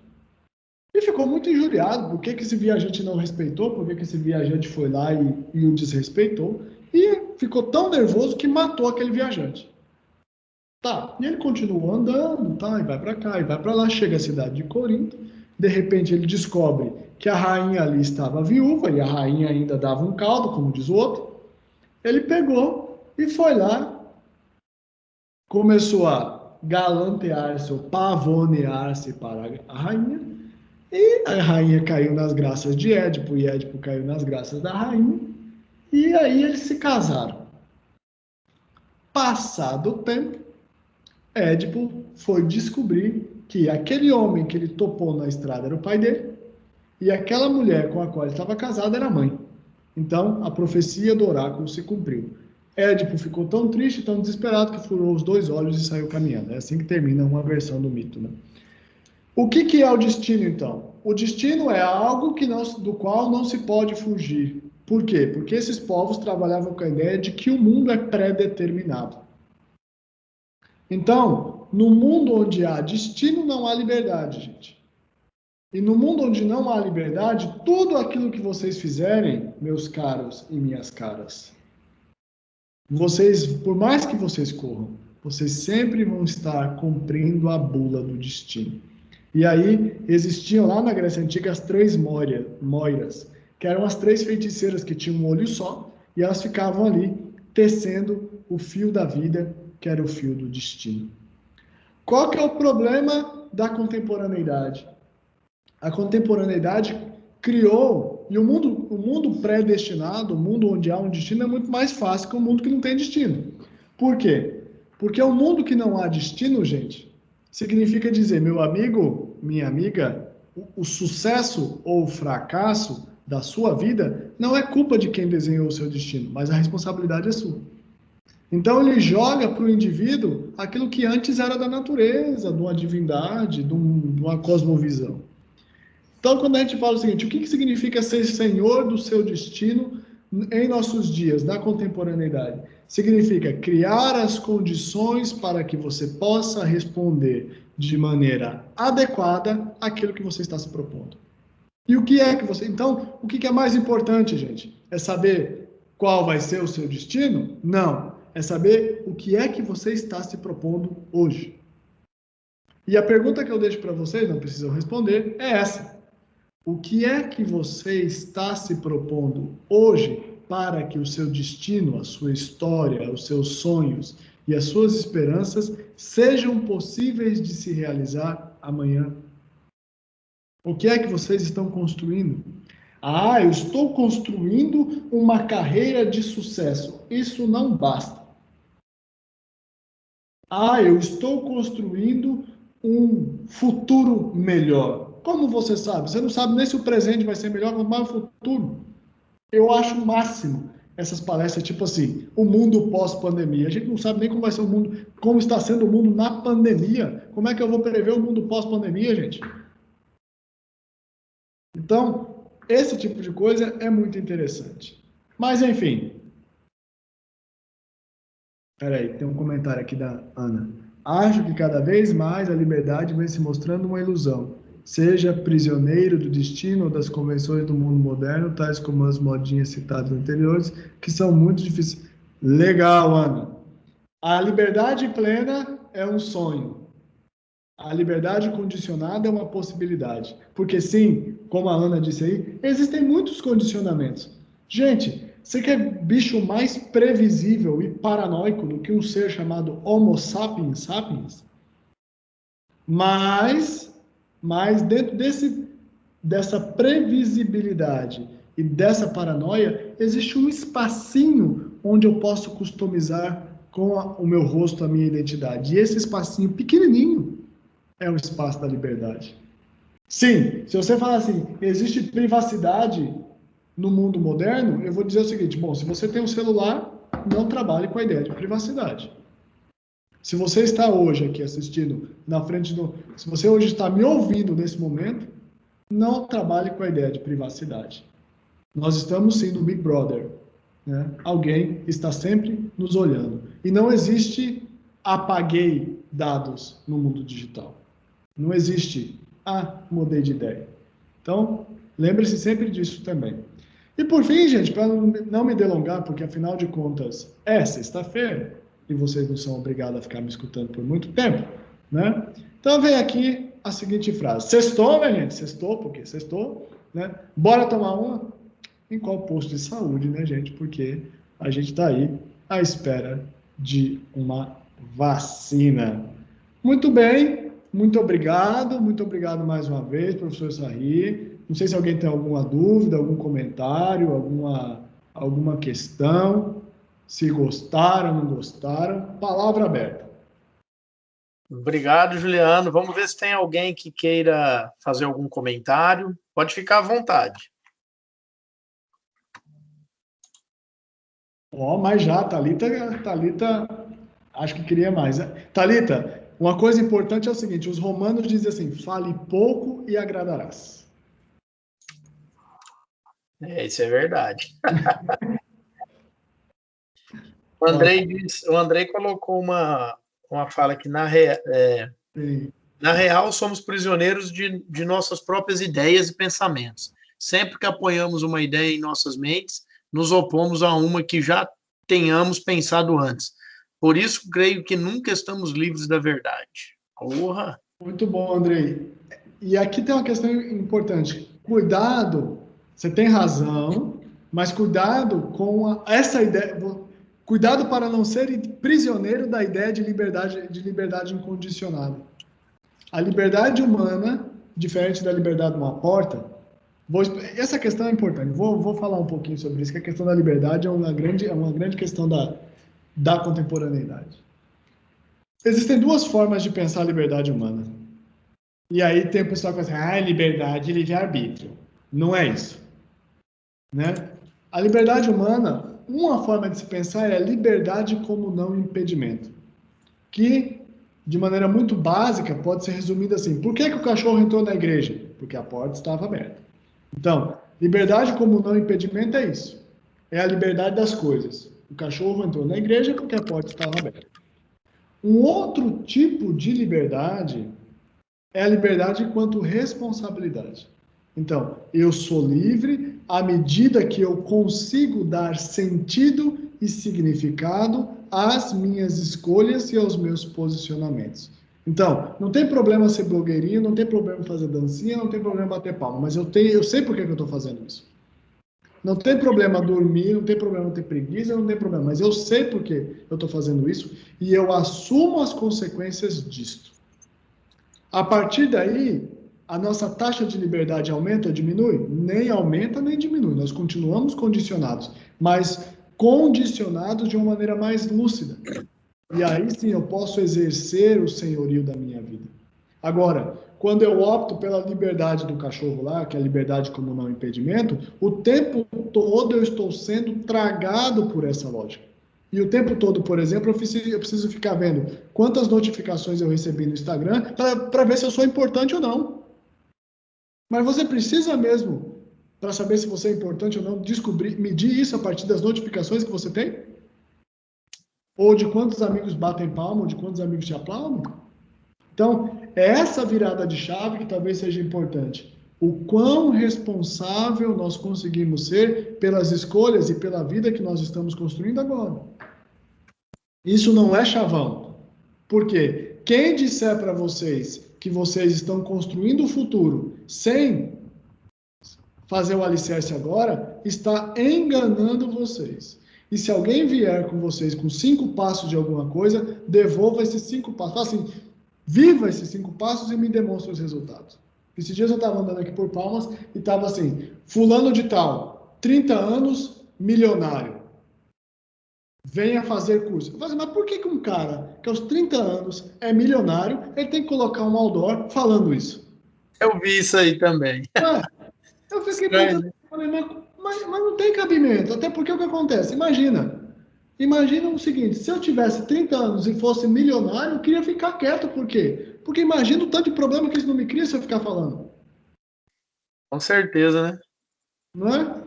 e ficou muito injuriado. Por que esse viajante não respeitou? Por que esse viajante foi lá e o desrespeitou? E ficou tão nervoso que matou aquele viajante. Tá, e ele continuou andando, tá, e vai para cá, e vai para lá, chega à cidade de Corinto. De repente, ele descobre que a rainha ali estava viúva e a rainha ainda dava um caldo, como diz o outro. Ele pegou e foi lá, começou a galantear-se ou pavonear-se para a rainha, e a rainha caiu nas graças de Édipo, e Édipo caiu nas graças da rainha, e aí eles se casaram. Passado o tempo, Édipo foi descobrir que aquele homem que ele topou na estrada era o pai dele, e aquela mulher com a qual ele estava casado era a mãe. Então, a profecia do oráculo se cumpriu. Édipo ficou tão triste, tão desesperado, que furou os 2 olhos e saiu caminhando. É assim que termina uma versão do mito, né? O que é o destino, então? O destino é algo do qual não se pode fugir. Por quê? Porque esses povos trabalhavam com a ideia de que o mundo é pré-determinado. Então, no mundo onde há destino, não há liberdade, gente. E no mundo onde não há liberdade, tudo aquilo que vocês fizerem, meus caros e minhas caras, vocês, por mais que vocês corram, vocês sempre vão estar cumprindo a bula do destino. E aí, existiam lá na Grécia Antiga as 3 moiras, que eram as 3 feiticeiras que tinham um olho só, e elas ficavam ali tecendo o fio da vida, que era o fio do destino. Qual que é o problema da contemporaneidade? A contemporaneidade criou, e o mundo predestinado, o mundo onde há um destino, é muito mais fácil que o mundo que não tem destino. Por quê? Porque o mundo que não há destino, gente, significa dizer, meu amigo, minha amiga, o sucesso ou o fracasso da sua vida não é culpa de quem desenhou o seu destino, mas a responsabilidade é sua. Então ele joga para o indivíduo aquilo que antes era da natureza, de uma divindade, de uma cosmovisão. Então, quando a gente fala o seguinte, o que significa ser senhor do seu destino em nossos dias, na contemporaneidade? Significa criar as condições para que você possa responder de maneira adequada àquilo que você está se propondo. E o que é que você... Então, o que é mais importante, gente? É saber qual vai ser o seu destino? Não. É saber o que é que você está se propondo hoje. E a pergunta que eu deixo para vocês, não precisam responder, é essa. O que é que você está se propondo hoje para que o seu destino, a sua história, os seus sonhos e as suas esperanças sejam possíveis de se realizar amanhã? O que é que vocês estão construindo? Ah, eu estou construindo uma carreira de sucesso. Isso não basta. Ah, eu estou construindo um futuro melhor. Como você sabe? Você não sabe nem se o presente vai ser melhor, quanto mais o futuro. Eu acho o máximo essas palestras, tipo assim, o mundo pós-pandemia. A gente não sabe nem como vai ser o mundo, como está sendo o mundo na pandemia. Como é que eu vou prever o mundo pós-pandemia, gente? Então, esse tipo de coisa é muito interessante. Mas, enfim. Peraí, tem um comentário aqui da Ana. Acho que cada vez mais a liberdade vem se mostrando uma ilusão. Seja prisioneiro do destino ou das convenções do mundo moderno, tais como as modinhas citadas anteriores, que são muito difíceis. Legal, Ana. A liberdade plena é um sonho. A liberdade condicionada é uma possibilidade. Porque sim, como a Ana disse aí, existem muitos condicionamentos. Gente, você quer bicho mais previsível e paranoico do que um ser chamado Homo sapiens sapiens? Mas dentro dessa previsibilidade e dessa paranoia, existe um espacinho onde eu posso customizar com o meu rosto a minha identidade. E esse espacinho pequenininho é o espaço da liberdade. Sim, se você falar assim, existe privacidade no mundo moderno, eu vou dizer o seguinte, bom, se você tem um celular, não trabalhe com a ideia de privacidade. Se você está hoje aqui assistindo na frente se você hoje está me ouvindo nesse momento, não trabalhe com a ideia de privacidade. Nós estamos sim no Big Brother. né? Alguém está sempre nos olhando. E não existe apaguei dados no mundo digital. Não existe, mudei de ideia. Então, lembre-se sempre disso também. E por fim, gente, para não me delongar, porque afinal de contas é sexta-feira, e vocês não são obrigados a ficar me escutando por muito tempo, né? Então vem aqui a seguinte frase. Sextou, né, gente? Sextou, porque sextou, né? Bora tomar uma? Em qual posto de saúde, né, gente? Porque a gente está aí à espera de uma vacina. Muito bem, muito obrigado mais uma vez, professor Sarri. Não sei se alguém tem alguma dúvida, algum comentário, alguma questão, se gostaram, não gostaram. Palavra aberta. Obrigado, Juliano. Vamos ver se tem alguém que queira fazer algum comentário. Pode ficar à vontade. Mas já, Thalita, acho que queria mais. Thalita, uma coisa importante é o seguinte, os romanos dizem assim, fale pouco e agradarás. Isso é verdade. O Andrei colocou uma fala aqui, na real, somos prisioneiros de nossas próprias ideias e pensamentos. Sempre que apoiamos uma ideia em nossas mentes, nos opomos a uma que já tenhamos pensado antes. Por isso, creio que nunca estamos livres da verdade. Porra! Muito bom, Andrei. E aqui tem uma questão importante. Cuidado, você tem razão, mas cuidado com essa ideia. Cuidado para não ser prisioneiro da ideia de liberdade incondicionada. A liberdade humana, diferente da liberdade de uma porta, essa questão é importante. Vou falar um pouquinho sobre isso, que a questão da liberdade é uma grande questão da contemporaneidade. Existem duas formas de pensar a liberdade humana. E aí tem o pessoal que fala assim, liberdade e livre-arbítrio. Não é isso. Né? A liberdade humana, uma forma de se pensar é a liberdade como não impedimento. Que, de maneira muito básica, pode ser resumida assim. Por que o cachorro entrou na igreja? Porque a porta estava aberta. Então, liberdade como não impedimento é isso. É a liberdade das coisas. O cachorro entrou na igreja porque a porta estava aberta. Um outro tipo de liberdade é a liberdade enquanto responsabilidade. Então, eu sou livre à medida que eu consigo dar sentido e significado às minhas escolhas e aos meus posicionamentos. Então, não tem problema ser blogueirinho, não tem problema fazer dancinha, não tem problema bater palma, mas eu sei por que eu estou fazendo isso. Não tem problema dormir, não tem problema ter preguiça, não tem problema, mas eu sei por que eu estou fazendo isso e eu assumo as consequências disto. A partir daí, a nossa taxa de liberdade aumenta ou diminui? Nem aumenta, nem diminui. Nós continuamos condicionados, mas condicionados de uma maneira mais lúcida. E aí sim eu posso exercer o senhorio da minha vida. Agora, quando eu opto pela liberdade do cachorro lá, que é a liberdade como não impedimento, o tempo todo eu estou sendo tragado por essa lógica. E o tempo todo, por exemplo, eu preciso ficar vendo quantas notificações eu recebi no Instagram para ver se eu sou importante ou não. Mas você precisa mesmo, para saber se você é importante ou não, medir isso a partir das notificações que você tem? Ou de quantos amigos batem palma, ou de quantos amigos te aplaudem? Então, é essa virada de chave que talvez seja importante. O quão responsável nós conseguimos ser pelas escolhas e pela vida que nós estamos construindo agora. Isso não é chavão. Por quê? Quem disser para vocês que vocês estão construindo o futuro sem fazer o alicerce agora, está enganando vocês. E se alguém vier com vocês com 5 passos de alguma coisa, devolva esses 5 passos. Fala assim, viva esses 5 passos e me demonstre os resultados. Esses dias eu estava andando aqui por Palmas e estava assim, fulano de tal, 30 anos, milionário. Venha fazer curso. Eu falei assim, mas por que um cara que aos 30 anos é milionário, ele tem que colocar um outdoor falando isso? Eu vi isso aí também. Eu fiquei pensando, mas não tem cabimento. Até porque o que acontece? Imagina o seguinte, se eu tivesse 30 anos e fosse milionário, eu queria ficar quieto. Por quê? Porque imagina o tanto de problema que isso não me cria se eu ficar falando. Com certeza, né? Não é?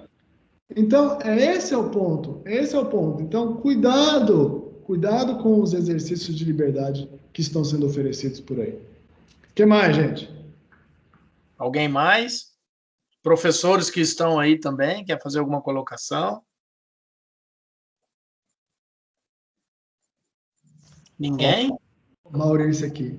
Então, esse é o ponto. Esse é o ponto. Então, cuidado com os exercícios de liberdade que estão sendo oferecidos por aí. O que mais, gente? Alguém mais? Professores que estão aí também, quer fazer alguma colocação? Ninguém? Maurício aqui.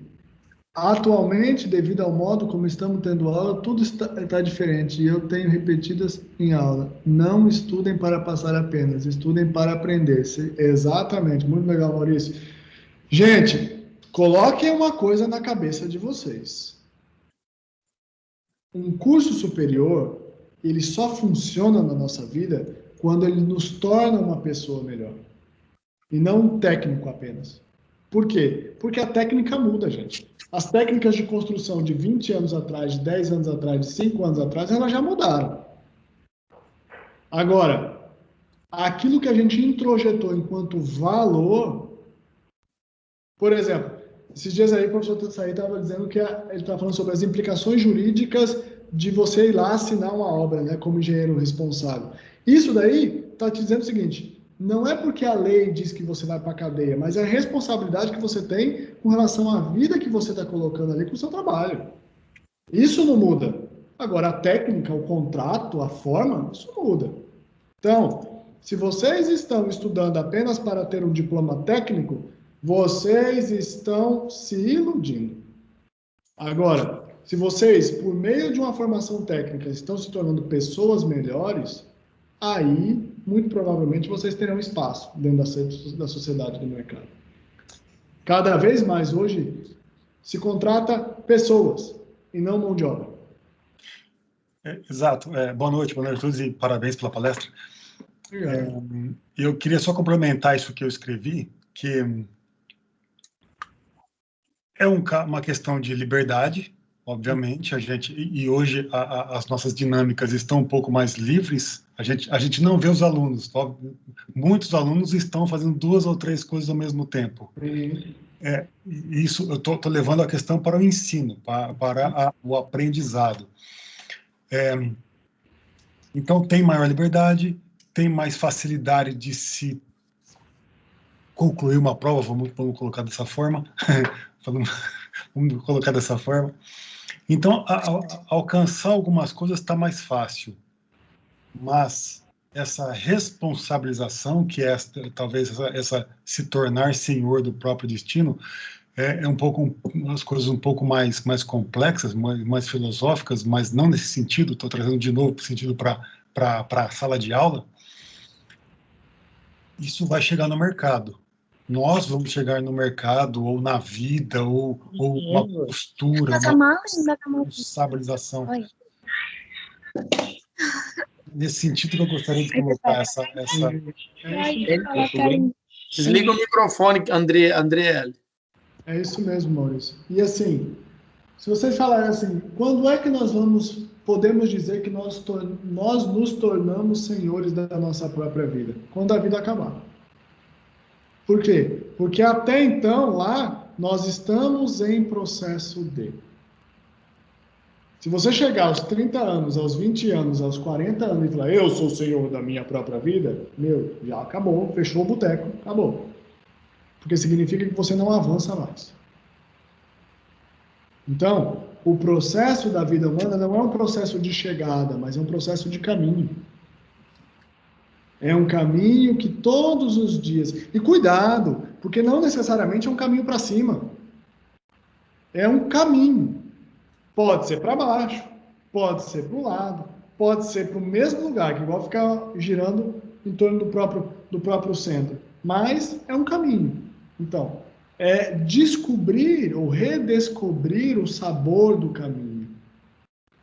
Atualmente, devido ao modo como estamos tendo aula, tudo está diferente e eu tenho repetidas em aula. Não estudem para passar apenas, estudem para aprender. Exatamente, muito legal, Maurício. Gente, coloquem uma coisa na cabeça de vocês. Um curso superior, ele só funciona na nossa vida quando ele nos torna uma pessoa melhor. E não um técnico apenas. Por quê? Porque a técnica muda, gente. As técnicas de construção de 20 anos atrás, de 10 anos atrás, de 5 anos atrás, elas já mudaram. Agora, aquilo que a gente introjetou enquanto valor, por exemplo, esses dias aí o professor Tassaí estava dizendo que ele estava falando sobre as implicações jurídicas de você ir lá assinar uma obra, né, como engenheiro responsável. Isso daí está te dizendo o seguinte: não é porque a lei diz que você vai para a cadeia, mas é a responsabilidade que você tem com relação à vida que você está colocando ali com o seu trabalho. Isso não muda. Agora, a técnica, o contrato, a forma, isso muda. Então, se vocês estão estudando apenas para ter um diploma técnico, vocês estão se iludindo. Agora, se vocês, por meio de uma formação técnica, estão se tornando pessoas melhores, aí, muito provavelmente, vocês terão espaço dentro da sociedade, do mercado. Cada vez mais hoje se contrata pessoas e não mão de obra. Exato. Boa noite a todos e parabéns pela palestra. Eu queria só complementar isso que eu escrevi, que é uma questão de liberdade, obviamente, e hoje as nossas dinâmicas estão um pouco mais livres, a gente não vê os alunos, muitos alunos estão fazendo 2 ou 3 coisas ao mesmo tempo. Isso eu estou levando a questão para o ensino, para o aprendizado. Então, tem maior liberdade, tem mais facilidade de se concluir uma prova, vamos colocar dessa forma, vamos colocar dessa forma. Então, alcançar algumas coisas está mais fácil, mas essa responsabilização, que é talvez essa se tornar senhor do próprio destino, é um pouco umas coisas um pouco mais complexas, mais filosóficas, mas não nesse sentido. Estou trazendo de novo o sentido para a sala de aula. Isso vai chegar no mercado. Nós vamos chegar no mercado, ou na vida, ou uma postura, uma responsabilização. Nesse sentido que eu gostaria de colocar essa... Desliga o microfone, Andriele. É isso mesmo, Maurício. E assim, se vocês falarem assim, quando é que nós podemos dizer que nós nos tornamos senhores da nossa própria vida? Quando a vida acabar. Por quê? Porque até então, lá, nós estamos em processo de. Se você chegar aos 30 anos, aos 20 anos, aos 40 anos e falar, eu sou o senhor da minha própria vida, já acabou, fechou o boteco, acabou. Porque significa que você não avança mais. Então, o processo da vida humana não é um processo de chegada, mas é um processo de caminho. É um caminho que todos os dias... E cuidado, porque não necessariamente é um caminho para cima. É um caminho. Pode ser para baixo, pode ser para o lado, pode ser para o mesmo lugar, que igual ficar girando em torno do próprio centro. Mas é um caminho. Então, é descobrir ou redescobrir o sabor do caminho.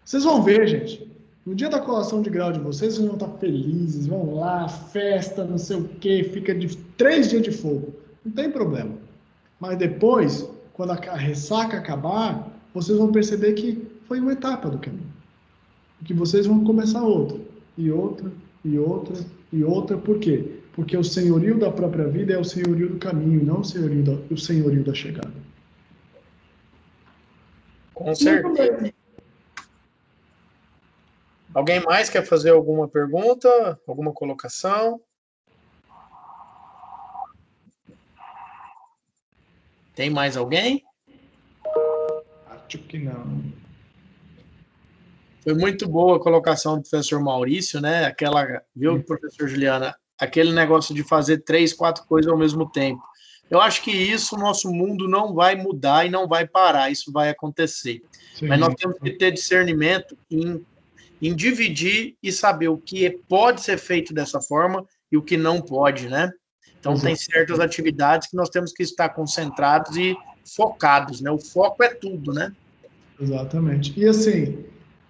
Vocês vão ver, gente. No dia da colação de grau de vocês vão estar felizes, vão lá, festa, não sei o quê, fica de 3 dias de fogo. Não tem problema. Mas depois, quando a ressaca acabar, vocês vão perceber que foi uma etapa do caminho. Que vocês vão começar outra, e outra, e outra, e outra. Por quê? Porque o senhorio da própria vida é o senhorio do caminho, não o senhorio da chegada. Com certeza. Alguém mais quer fazer alguma pergunta, alguma colocação? Tem mais alguém? Acho que não. Foi muito boa a colocação do professor Maurício, né? Aquela, viu, professor Juliana? Aquele negócio de fazer 3, 4 coisas ao mesmo tempo. Eu acho que isso, o nosso mundo não vai mudar e não vai parar, isso vai acontecer. Sim. Mas nós temos que ter discernimento em dividir e saber o que pode ser feito dessa forma e o que não pode, né? Então, tem certas atividades que nós temos que estar concentrados e focados, né? O foco é tudo, né? Exatamente. E assim,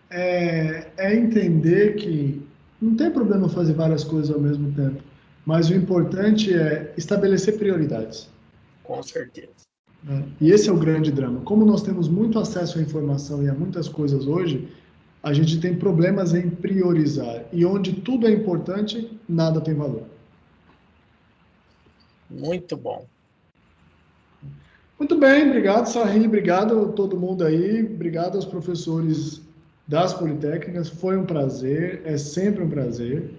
é entender que não tem problema fazer várias coisas ao mesmo tempo, mas o importante é estabelecer prioridades. Com certeza. E esse é o grande drama. Como nós temos muito acesso à informação e a muitas coisas hoje, a gente tem problemas em priorizar. E onde tudo é importante, nada tem valor. Muito bom. Muito bem, obrigado, Sarri, obrigado a todo mundo aí, obrigado aos professores das Politécnicas, foi um prazer, é sempre um prazer.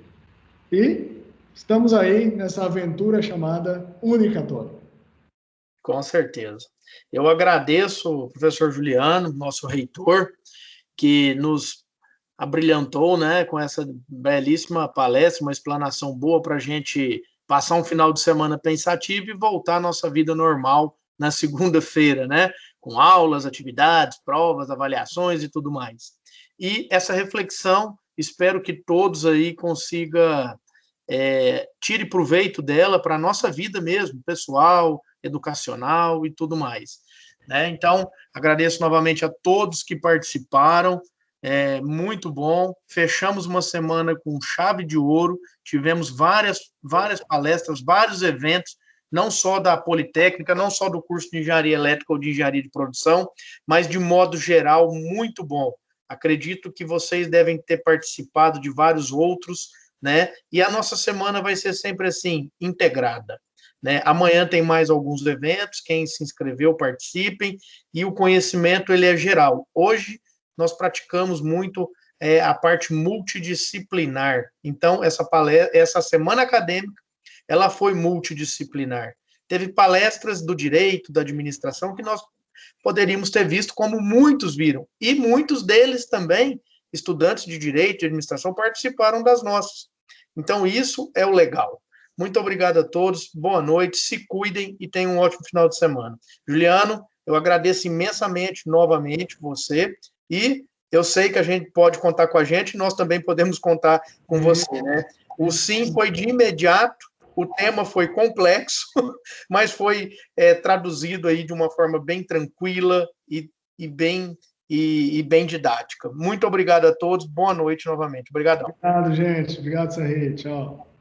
E estamos aí nessa aventura chamada Unicatólica. Com certeza. Eu agradeço o professor Juliano, nosso reitor, que nos abrilhantou, né, com essa belíssima palestra, uma explanação boa para a gente passar um final de semana pensativo e voltar à nossa vida normal na segunda-feira, né, com aulas, atividades, provas, avaliações e tudo mais. E essa reflexão, espero que todos aí consigam tire proveito dela para a nossa vida mesmo, pessoal, educacional e tudo mais. Né? Então, agradeço novamente a todos que participaram, muito bom. Fechamos uma semana com chave de ouro, tivemos várias palestras, vários eventos, não só da Politécnica, não só do curso de Engenharia Elétrica ou de Engenharia de Produção, mas de modo geral, muito bom. Acredito que vocês devem ter participado de vários outros, né? E a nossa semana vai ser sempre assim, integrada. Né? Amanhã tem mais alguns eventos, quem se inscreveu, participem, e o conhecimento ele é geral. Hoje, nós praticamos muito a parte multidisciplinar. Então, essa semana acadêmica, ela foi multidisciplinar. Teve palestras do direito, da administração, que nós poderíamos ter visto como muitos viram. E muitos deles também, estudantes de direito e administração, participaram das nossas. Então, isso é o legal. Muito obrigado a todos, boa noite, se cuidem e tenham um ótimo final de semana. Juliano, eu agradeço imensamente, novamente, você, e eu sei que a gente pode contar com a gente, nós também podemos contar com você, né? O sim foi de imediato, o tema foi complexo, mas foi traduzido aí de uma forma bem tranquila e bem didática. Muito obrigado a todos, boa noite novamente. Obrigadão. Obrigado, gente. Obrigado, Sarri. Tchau.